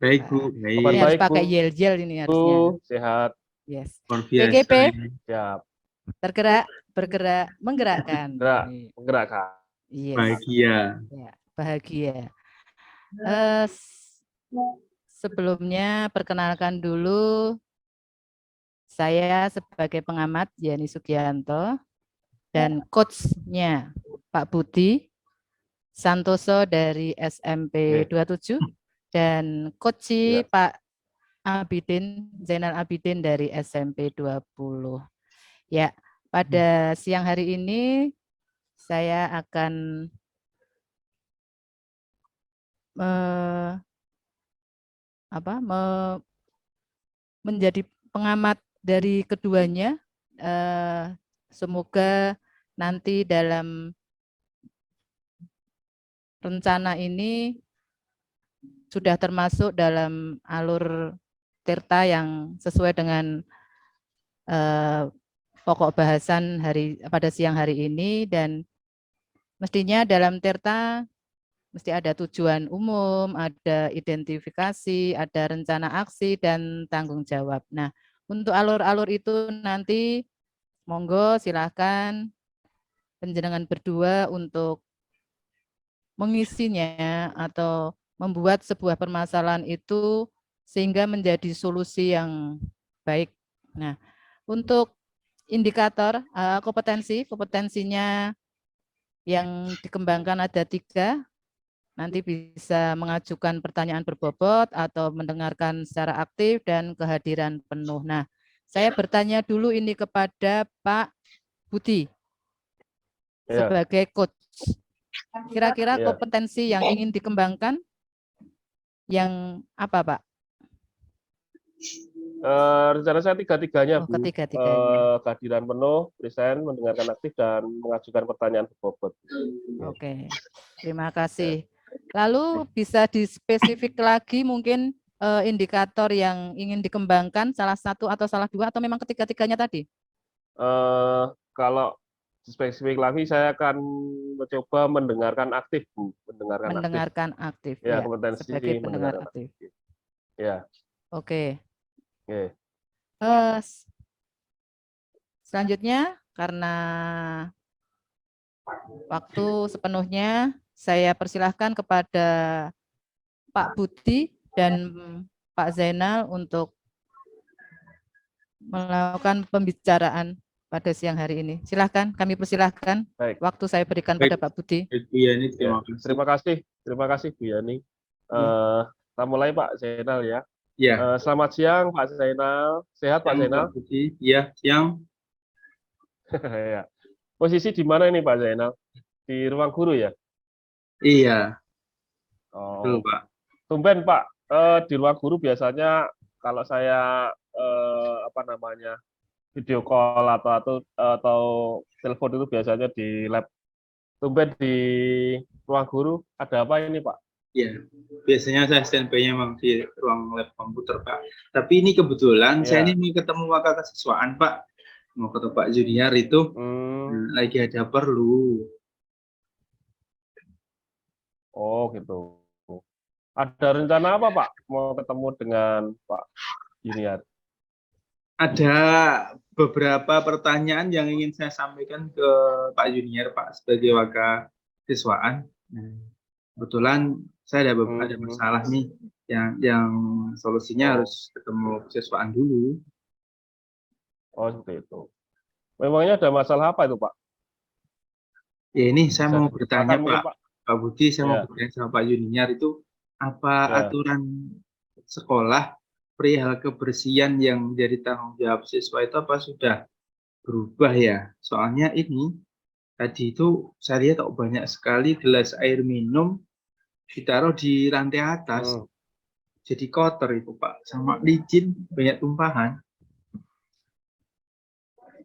Baik Bu. Baik. Ini harus pakai yel-yel ini harusnya. Sehat. Yes. PGP. Siap. Tergerak, bergerak, menggerakkan. Menggerakkan. Yes. Bahagia. Ya, bahagia. Sebelumnya perkenalkan dulu, saya sebagai pengamat Yani Sugianto dan coachnya Pak Budi Santoso dari SMP 27 dan coach Pak Abidin Zainal Abidin dari SMP 20. Ya, pada siang hari ini saya akan menjadi pengamat dari keduanya. Semoga nanti dalam rencana ini sudah termasuk dalam alur Tirta yang sesuai dengan pokok bahasan pada siang hari ini, dan mestinya dalam Tirta Mesti ada tujuan umum, ada identifikasi, ada rencana aksi, dan tanggung jawab. Nah, untuk alur-alur itu nanti monggo silakan penjenengan berdua untuk mengisinya atau membuat sebuah permasalahan itu sehingga menjadi solusi yang baik. Nah, untuk indikator kompetensinya yang dikembangkan ada 3. Nanti bisa mengajukan pertanyaan berbobot atau mendengarkan secara aktif dan kehadiran penuh. Nah, saya bertanya dulu ini kepada Pak Budi Ya, sebagai coach. Kira-kira ya. kompetensi yang ingin dikembangkan yang apa, Pak? Rencana saya tiga-tiganya, Oh, Bu. ketiga-tiganya. Kehadiran penuh, present, mendengarkan aktif, dan mengajukan pertanyaan berbobot. Oke, terima kasih. Lalu bisa dispesifik lagi mungkin indikator yang ingin dikembangkan, salah satu atau salah 2, atau memang ketiga-tiganya tadi? Kalau spesifik lagi, saya akan mencoba mendengarkan aktif, Bu. Mendengarkan aktif. Mendengarkan aktif, Ya, ya, kompetensi sebagai pendengar mendengarkan aktif. aktif. Ya, Oke. oke. Selanjutnya, karena waktu sepenuhnya, saya persilahkan kepada Pak Budi dan Pak Zainal untuk melakukan pembicaraan pada siang hari ini. Silahkan, kami persilahkan. Baik. Waktu saya berikan Baik. pada Pak Budi. Bu Yani, Ya, terima kasih. terima kasih Bu Yani. Ya. Kita mulai Pak Zainal ya. Ya, Selamat siang Pak Zainal. Sehat Pak siang Zainal? Pak Budi. Ya, siang. Ya. Posisi di mana ini Pak Zainal? Di ruang guru ya? Iya, betul Oh, Pak. tumben Pak. Di ruang guru biasanya kalau saya video call atau telepon itu biasanya di lab. Tumben di ruang guru. Ada apa ini Pak? Ya, biasanya saya standby-nya memang di ruang lab komputer Pak. Tapi ini kebetulan saya Ya. ini mau ketemu kakak kesiswaan Pak. Mau ketemu Pak Junior itu lagi ada perlu. Oh gitu. Ada rencana apa Pak? Mau ketemu dengan Pak Junior? Ada beberapa pertanyaan yang ingin saya sampaikan ke Pak Junior Pak sebagai wakil siswaan. Kebetulan saya ada masalah nih yang solusinya harus ketemu siswaan dulu. Oh seperti itu. Memangnya ada masalah apa itu Pak? Ya ini saya Bisa mau diceritakan bertanya mungkin, Pak Budi, saya mau Ya. bertanya sama Pak Junior itu apa Ya. aturan sekolah perihal kebersihan yang menjadi tanggung jawab siswa itu apa sudah berubah ya? Soalnya ini tadi itu saya lihat kok banyak sekali gelas air minum ditaruh di lantai atas. Jadi kotor itu Pak, sama licin, banyak tumpahan.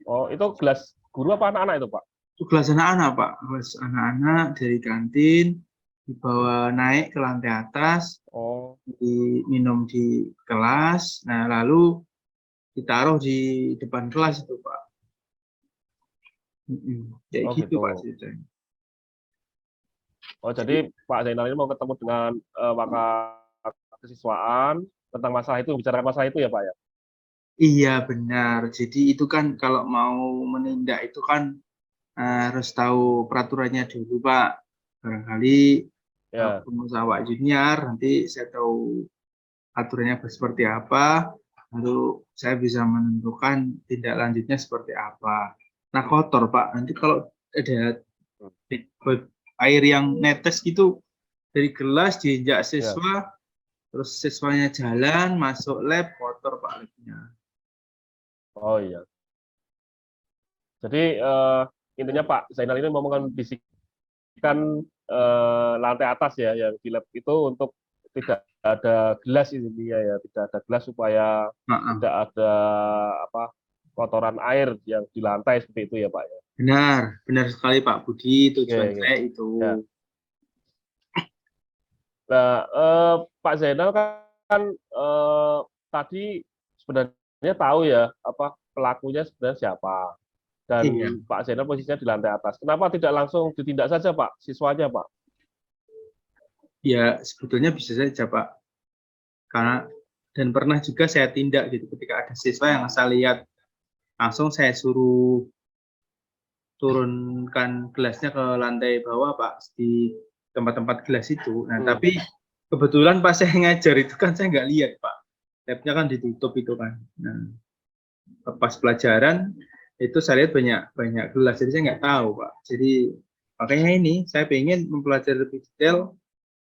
Oh, itu gelas guru apa anak-anak itu Pak? Itu gelas anak-anak Pak, gelas anak-anak dari kantin dibawa naik ke lantai atas, diminum di kelas, nah lalu ditaruh di depan kelas itu Pak. Kayak gitu Pak ceritanya. Oh, jadi Pak Zainal ini mau ketemu dengan wakil kesiswaan tentang masalah itu, bicara masalah itu ya Pak ya? Iya benar, jadi itu kan kalau mau menindak itu kan harus tahu peraturannya dulu Pak. Barangkali Ya. pengusaha Pak Junior nanti saya tahu aturannya seperti apa, lalu saya bisa menentukan tindak lanjutnya seperti apa. Nah kotor Pak, nanti kalau ada air yang netes gitu dari gelas diinjak siswa, terus siswanya jalan masuk lab kotor Pak labnya. Oh iya. Jadi intinya Pak Zainal ini mau mengkondisikan lantai atas ya, yang di lab itu untuk tidak ada gelas ini ya, tidak ada gelas supaya tidak ada kotoran air yang di lantai seperti itu ya Pak ya. Benar sekali Pak Budi, tujuan saya itu. Ya. Nah, Pak Zainal kan tadi sebenarnya tahu ya pelakunya sebenarnya siapa, dan Pak Zainal posisinya di lantai atas. Kenapa tidak langsung ditindak saja Pak siswanya Pak? Ya sebetulnya bisa saja Pak, karena dan pernah juga saya tindak gitu ketika ada siswa yang saya lihat langsung saya suruh turunkan gelasnya ke lantai bawah Pak di tempat-tempat gelas itu. Nah tapi kebetulan pas saya ngajar itu kan saya nggak lihat Pak, labnya kan ditutup itu kan. Nah pas pelajaran itu saya lihat banyak banyak gelas, jadi saya nggak tahu Pak. Jadi makanya ini saya pengen mempelajari lebih detail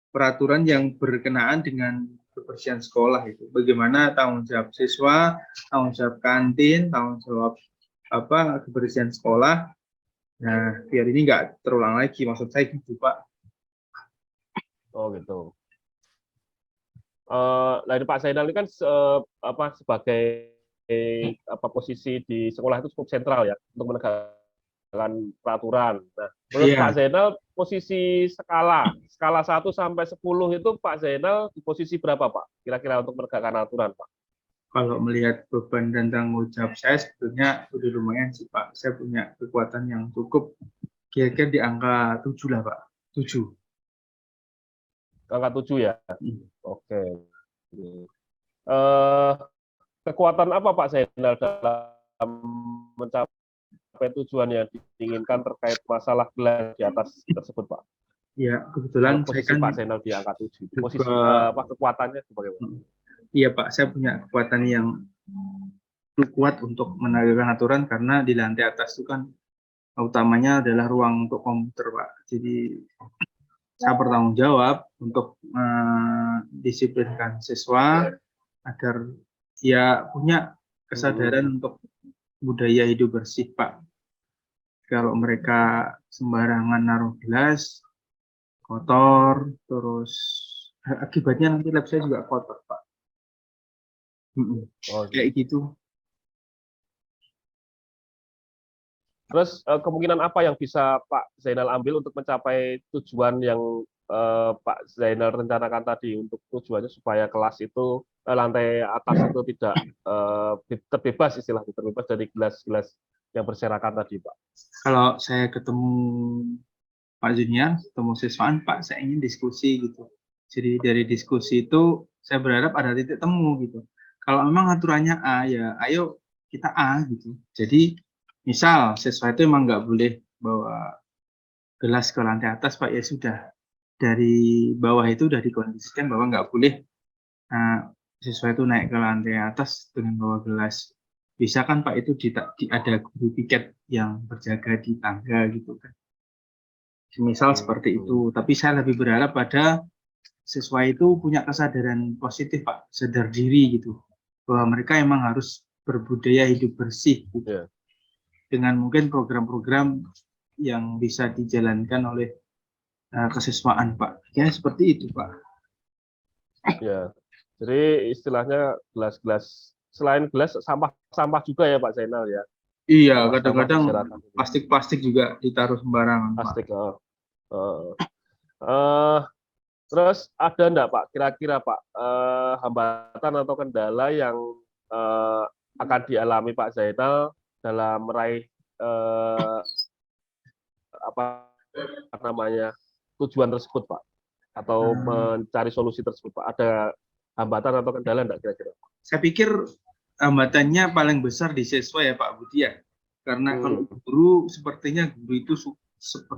peraturan yang berkenaan dengan kebersihan sekolah itu. Bagaimana tanggung jawab siswa, tanggung jawab kantin, tanggung jawab apa kebersihan sekolah. Nah, biar ini nggak terulang lagi, maksud saya gitu, Pak. Oh gitu. Lain Pak Zainal ini kan apa sebagai apa posisi di sekolah itu cukup sentral ya untuk menegakkan peraturan. Nah, menurut Iya, Pak Zainal posisi skala 1 sampai 10 itu Pak Zainal di posisi berapa Pak? Kira-kira untuk menegakkan aturan Pak? kalau melihat beban dan tanggung jawab saya sebetulnya udah lumayan sih, Pak. Saya punya kekuatan yang cukup, kira-kira di angka 7 lah, Pak. 7. Angka 7 ya. Oke. Eh, Kekuatan apa Pak Zainal dalam mencapai tujuan yang diinginkan terkait masalah gelar di atas tersebut Pak? Ya, kebetulan saya Posisi kan Pak Zainal di angka 7. Posisi juga, apa kekuatannya bagaimana? iya Pak, saya punya kekuatan yang kuat untuk menegakkan aturan karena di lantai atas itu kan utamanya adalah ruang untuk komputer, Pak. Jadi saya bertanggung jawab untuk mendisiplinkan siswa agar ya punya kesadaran untuk budaya hidup bersih, Pak. Kalau mereka sembarangan naruh gelas, kotor, terus akibatnya nanti lab saya juga kotor, Pak. Oh, Kayak gitu. terus kemungkinan apa yang bisa Pak Zainal ambil untuk mencapai tujuan yang Pak Zainal rencanakan tadi, untuk tujuannya supaya kelas itu lantai atas itu tidak terbebas istilahnya, terbebas dari gelas-gelas yang berserakan tadi Pak. Kalau saya ketemu Pak Junior, ketemu siswaan, Pak, saya ingin diskusi gitu. Jadi dari diskusi itu saya berharap ada titik temu gitu. Kalau memang aturannya A, ya ayo kita A gitu. Jadi misal siswa itu memang nggak boleh bawa gelas ke lantai atas, Pak, ya sudah. Dari bawah itu udah dikondisikan bahwa nggak boleh siswa itu naik ke lantai atas dengan bawa gelas. Bisa kan Pak itu ada guru piket yang berjaga di tangga gitu kan. Misal seperti itu, tapi saya lebih berharap pada siswa itu punya kesadaran positif Pak, sadar diri gitu, bahwa mereka emang harus berbudaya hidup bersih gitu. Yeah. Dengan mungkin program-program yang bisa dijalankan oleh kesiswaan Pak, ya seperti itu Pak. Ya, jadi istilahnya gelas-gelas, selain gelas sampah juga ya Pak Zainal ya. Iya, Sampah-sampah kadang-kadang berserakan. plastik-plastik juga ditaruh sembarangan Pak. Plastik. Terus ada enggak Pak, kira-kira Pak hambatan atau kendala yang akan dialami Pak Zainal dalam meraih apa namanya tujuan tersebut Pak, atau mencari solusi tersebut Pak? Ada hambatan atau kendala enggak kira-kira? Saya pikir hambatannya paling besar di siswa ya Pak Budi ya. Karena kalau guru, sepertinya guru itu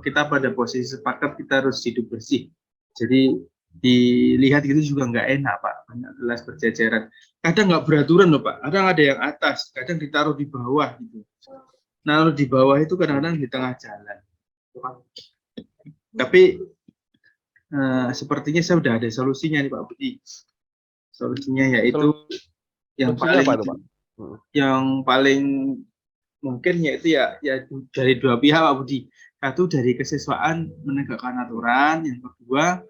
kita pada posisi sepakat kita harus hidup bersih. Jadi dilihat gitu juga nggak enak Pak, banyak gelas berjajaran. Kadang nggak beraturan loh Pak, kadang ada yang atas, kadang ditaruh di bawah gitu. Nah, di bawah itu kadang-kadang di tengah jalan. Tapi sepertinya saya udah ada solusinya nih Pak Budi. Solusinya yaitu yang paling apa itu, Pak? Yang paling mungkin yaitu ya dari dua pihak Pak Budi. Satu dari kesiswaan menegakkan aturan, yang kedua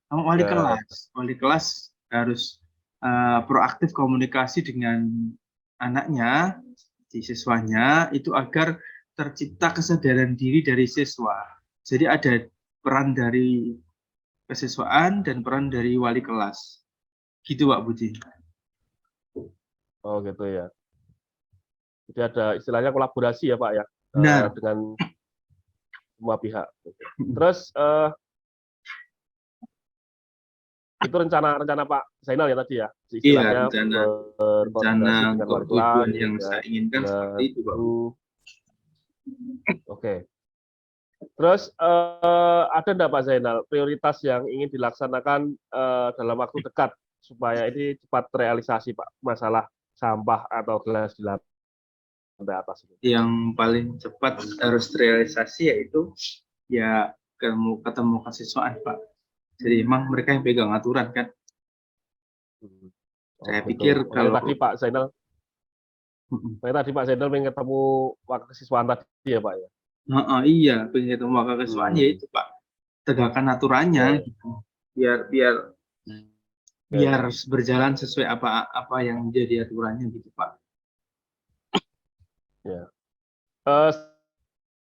sama wali kelas. Wali kelas harus proaktif komunikasi dengan anaknya, di siswanya itu agar tercipta kesadaran diri dari siswa. Jadi ada peran dari kesiswaan dan peran dari wali kelas. Gitu Pak Budi. Oh gitu ya. Jadi ada istilahnya kolaborasi ya Pak ya, dengan semua pihak. Terus Itu rencana Pak Zainal ya tadi ya, Iya, istilahnya rencana berkoordinasi dengan untuk wali kelas, tujuan yang dengan saya inginkan seperti itu, Pak. guru. Oke. Terus ada enggak Pak Zainal prioritas yang ingin dilaksanakan dalam waktu dekat supaya ini cepat realisasi Pak, masalah sampah atau gelas di lantai atas ini? Yang paling cepat harus terrealisasi yaitu ya ketemu kesiswaan, Pak. Jadi emang mereka yang pegang aturan kan. Saya pikir kalau tadi Pak Zainal ingin ketemu wakil kesiswaan tadi ya Pak ya. Iya, pengen ketemu wakil kesiswaan ya itu Pak. Tegakkan aturannya gitu. Biar berjalan sesuai apa yang menjadi aturannya gitu Pak. Ya.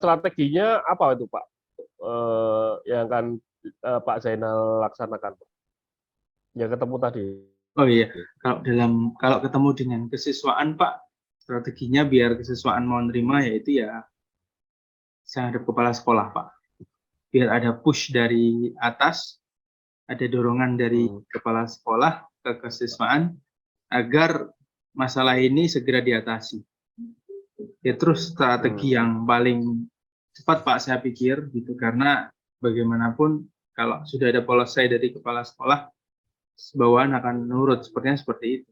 Strateginya apa itu Pak? Yang akan Pak Zainal laksanakan? Ya ketemu tadi. Oh iya, kalau ketemu dengan kesiswaan Pak, strateginya biar kesiswaan mau nerima yaitu ya saya hadap kepala sekolah Pak. Biar ada push dari atas, ada dorongan dari kepala sekolah ke kesiswaan agar masalah ini segera diatasi. Ya terus strategi yang paling cepat Pak saya pikir gitu, karena bagaimanapun kalau sudah ada policy dari kepala sekolah, bawahan akan nurut, sepertinya seperti itu.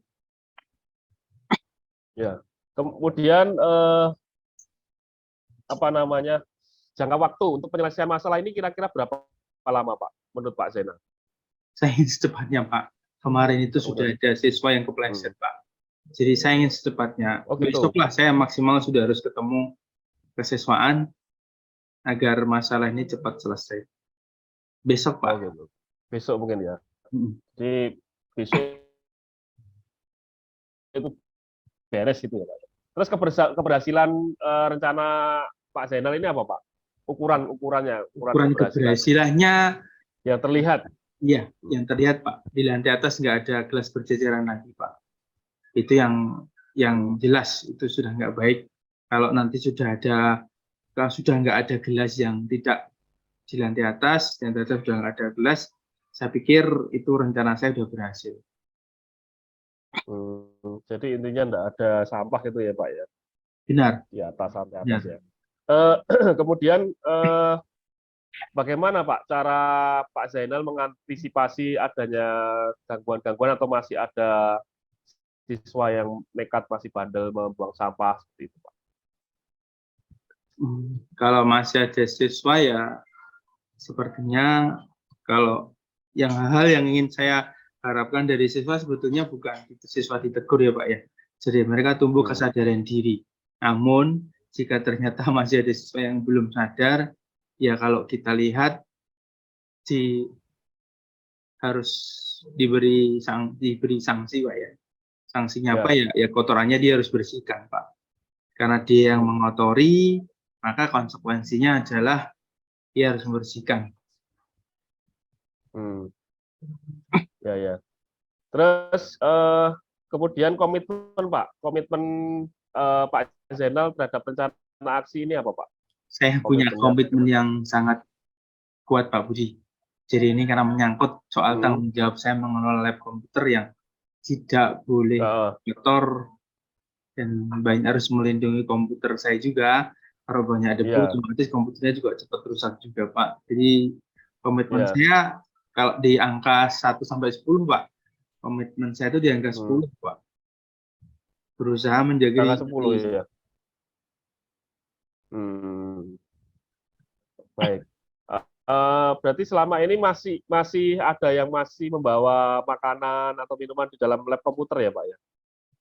Ya, kemudian jangka waktu untuk penyelesaian masalah ini kira-kira berapa lama Pak, menurut Pak Zainal? Saya ingin secepatnya Pak. Kemarin itu sudah ada siswa yang kepleset Pak. Jadi saya ingin secepatnya. Besoklah saya maksimal sudah harus ketemu kesiswaan agar masalah ini cepat selesai. Besok Pak. Gitu. Besok mungkin ya. Jadi besok itu beres gitu ya Pak. Terus keberhasilan rencana Pak Zainal ini apa Pak? Ukuran keberhasilannya yang terlihat. Iya, yang terlihat Pak. Di lantai atas nggak ada gelas berjajaran lagi Pak. Itu yang jelas itu sudah nggak baik. Kalau nanti sudah nggak ada gelas yang tidak di lantai atas, dan sudah nggak ada gelas, saya pikir itu rencana saya sudah berhasil. Jadi intinya nggak ada sampah itu ya Pak ya? Benar. Di atas sampai atas ya. Kemudian bagaimana Pak cara Pak Zainal mengantisipasi adanya gangguan-gangguan atau masih ada siswa yang nekat masih bandel membuang sampah seperti itu Pak? Kalau masih ada siswa ya sepertinya kalau hal yang ingin saya harapkan dari siswa sebetulnya bukan siswa ditegur ya Pak ya. Jadi mereka tumbuh kesadaran diri. Namun jika ternyata masih ada siswa yang belum sadar, ya kalau kita lihat harus diberi sanksi Pak ya. Sanksinya apa ya? Ya kotorannya dia harus bersihkan Pak. Karena dia yang mengotori, maka konsekuensinya adalah dia harus membersihkan. Ya. Terus kemudian komitmen Pak Zainal terhadap rencana aksi ini apa Pak? Saya punya komitmen yang sangat kuat Pak Budi. Jadi ini karena menyangkut soal tanggung jawab saya mengelola lab komputer yang tidak boleh kotor dan harus melindungi komputer saya juga. Kalau banyak debu, otomatis komputernya juga cepat rusak juga Pak. Jadi komitmen saya kalau di angka 1 sampai 10 Pak, komitmen saya itu di angka 10 Pak. Berusaha menjaga angka 10 ya. Baik. Berarti selama ini masih ada yang masih membawa makanan atau minuman di dalam lab komputer ya Pak ya?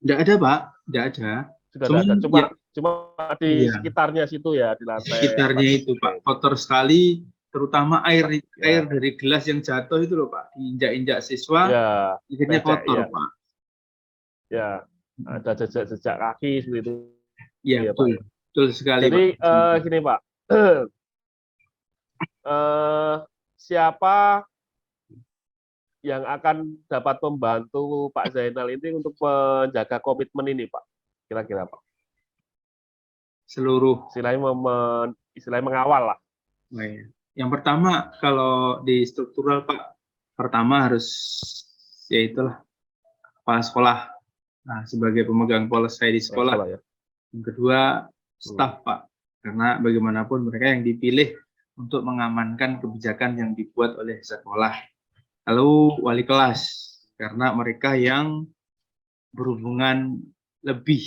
Tidak ada Pak, tidak ada. Sudah ada. Cuma di sekitarnya situ ya, di lantai. Sekitarnya itu Pak, kotor sekali, terutama air dari gelas yang jatuh itu loh Pak, diinjak-injak siswa, akhirnya kotor Pak. Ya, ada jejak kaki seperti itu. Iya betul sekali. Jadi Pak. Gini Pak, siapa yang akan dapat membantu Pak Zainal ini untuk menjaga komitmen ini Pak? Kira-kira Pak? Seluruh istilahnya mengawal lah. Yang pertama kalau di struktural Pak, pertama harus yaitulah kepala sekolah. Nah, sebagai pemegang polisi di sekolah. Sekolah ya. Yang kedua, staf, Pak. Karena bagaimanapun mereka yang dipilih untuk mengamankan kebijakan yang dibuat oleh sekolah. Lalu wali kelas, karena mereka yang berhubungan lebih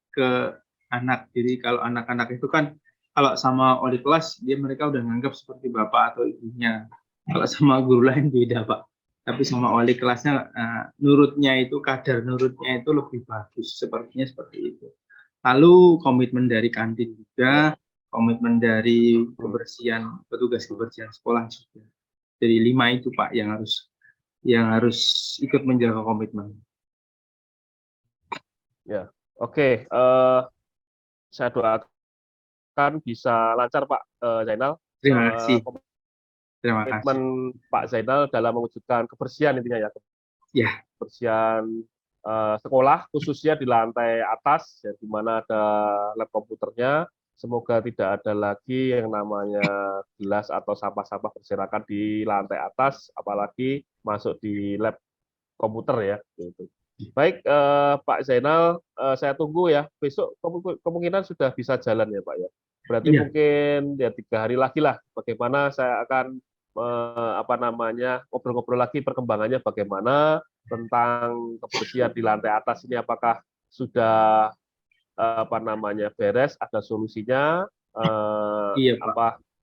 ke anak. Jadi kalau anak-anak itu kan, kalau sama wali kelas, mereka udah nganggap seperti bapak atau ibunya. Kalau sama guru lain beda, Pak. Tapi sama wali kelasnya, nurutnya itu, kadar nurutnya itu lebih bagus. Sepertinya seperti itu. Lalu komitmen dari kantin juga, komitmen dari kebersihan, petugas kebersihan sekolah juga. Jadi 5 itu, Pak, yang harus ikut menjaga komitmen. Ya, oke. Saya doakan bisa lancar Pak Zainal. Terima kasih. Terima kasih. Komitmen Pak Zainal dalam mewujudkan kebersihan intinya ya. Ya. Kebersihan sekolah khususnya di lantai atas, ya, di mana ada lab komputernya. Semoga tidak ada lagi yang namanya gelas atau sampah-sampah berserakan di lantai atas, apalagi masuk di lab komputer ya. Gitu. Baik, Pak Zainal, saya tunggu ya. Besok kemungkinan sudah bisa jalan ya Pak ya. Berarti mungkin ya 3 hari lagi lah. Bagaimana saya akan ngobrol-ngobrol lagi perkembangannya bagaimana tentang kebersihan di lantai atas ini, apakah sudah beres, ada solusinya,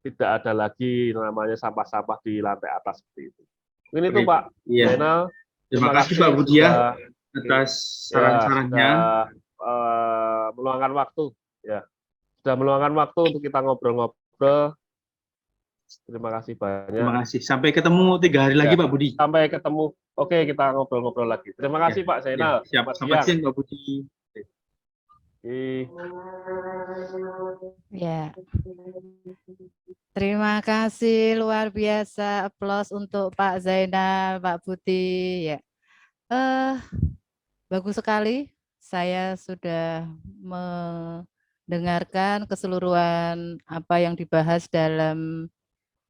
tidak ada lagi namanya sampah-sampah di lantai atas seperti itu. Ini tuh Pak Zainal. Terima kasih Pak Budia atas saran-sarannya. Meluangkan waktu ya. Sudah meluangkan waktu untuk kita ngobrol-ngobrol. Terima kasih banyak. Terima kasih. Sampai ketemu 3 hari lagi Pak Budi. Sampai ketemu. Oke, kita ngobrol-ngobrol lagi. Terima kasih Pak Zainal. Siap. Selamat siang Pak Budi. Ya. Terima kasih luar biasa, aplaus untuk Pak Zainal, Pak Budi. Ya. Bagus sekali. Saya sudah mendengarkan keseluruhan apa yang dibahas dalam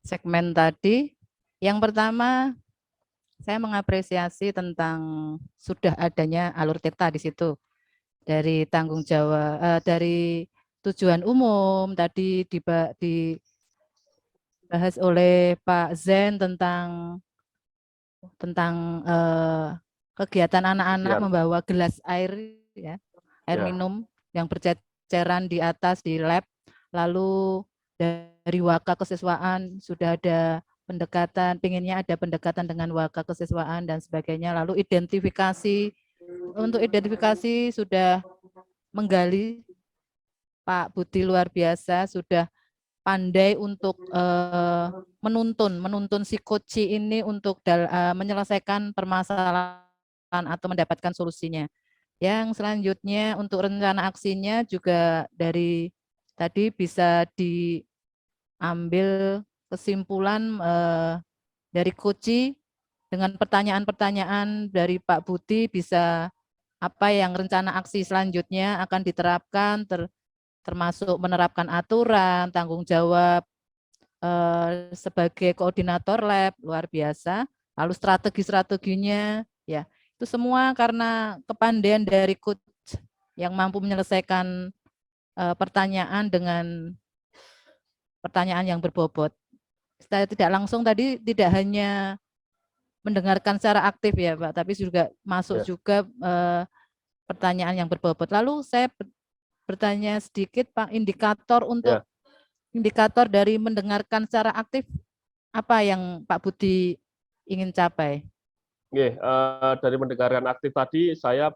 segmen tadi. Yang pertama, saya mengapresiasi tentang sudah adanya alur tirta di situ. Dari tanggung jawab, dari tujuan umum tadi dibahas oleh Pak Zen tentang kegiatan anak-anak membawa gelas air, ya, air minum yang berceceran di atas di lab. Lalu dari Waka Kesiswaan sudah ada pendekatan, pinginnya ada pendekatan dengan Waka Kesiswaan dan sebagainya. Lalu untuk identifikasi sudah menggali, Pak Budi luar biasa, sudah pandai untuk menuntun si Koci ini untuk menyelesaikan permasalahan atau mendapatkan solusinya. Yang selanjutnya untuk rencana aksinya juga dari tadi bisa diambil kesimpulan dari Koci dengan pertanyaan-pertanyaan dari Pak Budi, bisa apa yang rencana aksi selanjutnya akan diterapkan, termasuk menerapkan aturan, tanggung jawab sebagai koordinator lab, luar biasa. Lalu strategi-strateginya, ya itu semua karena kepandaian dari coach yang mampu menyelesaikan pertanyaan dengan pertanyaan yang berbobot. Saya tidak langsung tadi tidak hanya mendengarkan secara aktif ya Pak, tapi juga masuk juga pertanyaan yang berbobot. Lalu saya bertanya sedikit Pak, indikator dari mendengarkan secara aktif apa yang Pak Budi ingin capai? Dari mendengarkan aktif tadi saya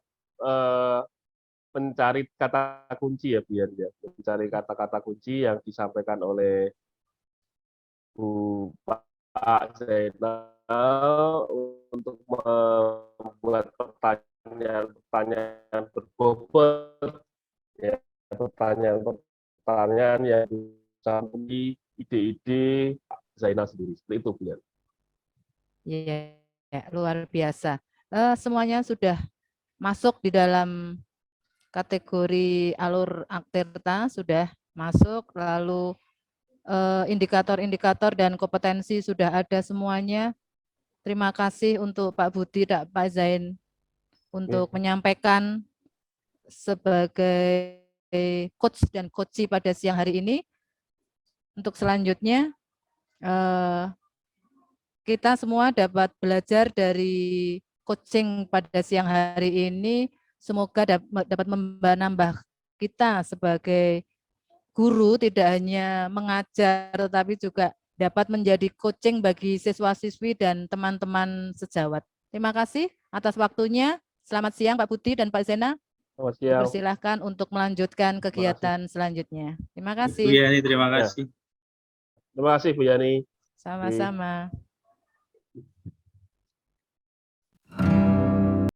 mencari kata kunci ya biar ya, mencari kata-kata kunci yang disampaikan oleh Pak Zainal untuk membuat pertanyaan berbobot, ya, pertanyaan yang dicampuri ide-ide Pak Zainal sendiri. Seperti itu, Bu. Iya, ya, luar biasa. Semuanya sudah masuk di dalam kategori alur aktirta, sudah masuk, lalu indikator-indikator dan kompetensi sudah ada semuanya. Terima kasih untuk Pak Budi dan Pak Zain untuk menyampaikan sebagai coach dan coachi pada siang hari ini. Untuk selanjutnya, kita semua dapat belajar dari coaching pada siang hari ini. Semoga dapat menambah kita sebagai guru, tidak hanya mengajar, tetapi juga dapat menjadi coaching bagi siswa-siswi dan teman-teman sejawat. Terima kasih atas waktunya. Selamat siang Pak Budi dan Pak Zena. Selamat siang. Persilahkan untuk melanjutkan kegiatan selanjutnya. Terima Bu kasih. Yani, terima kasih. Terima kasih Bu Yani. Sama-sama.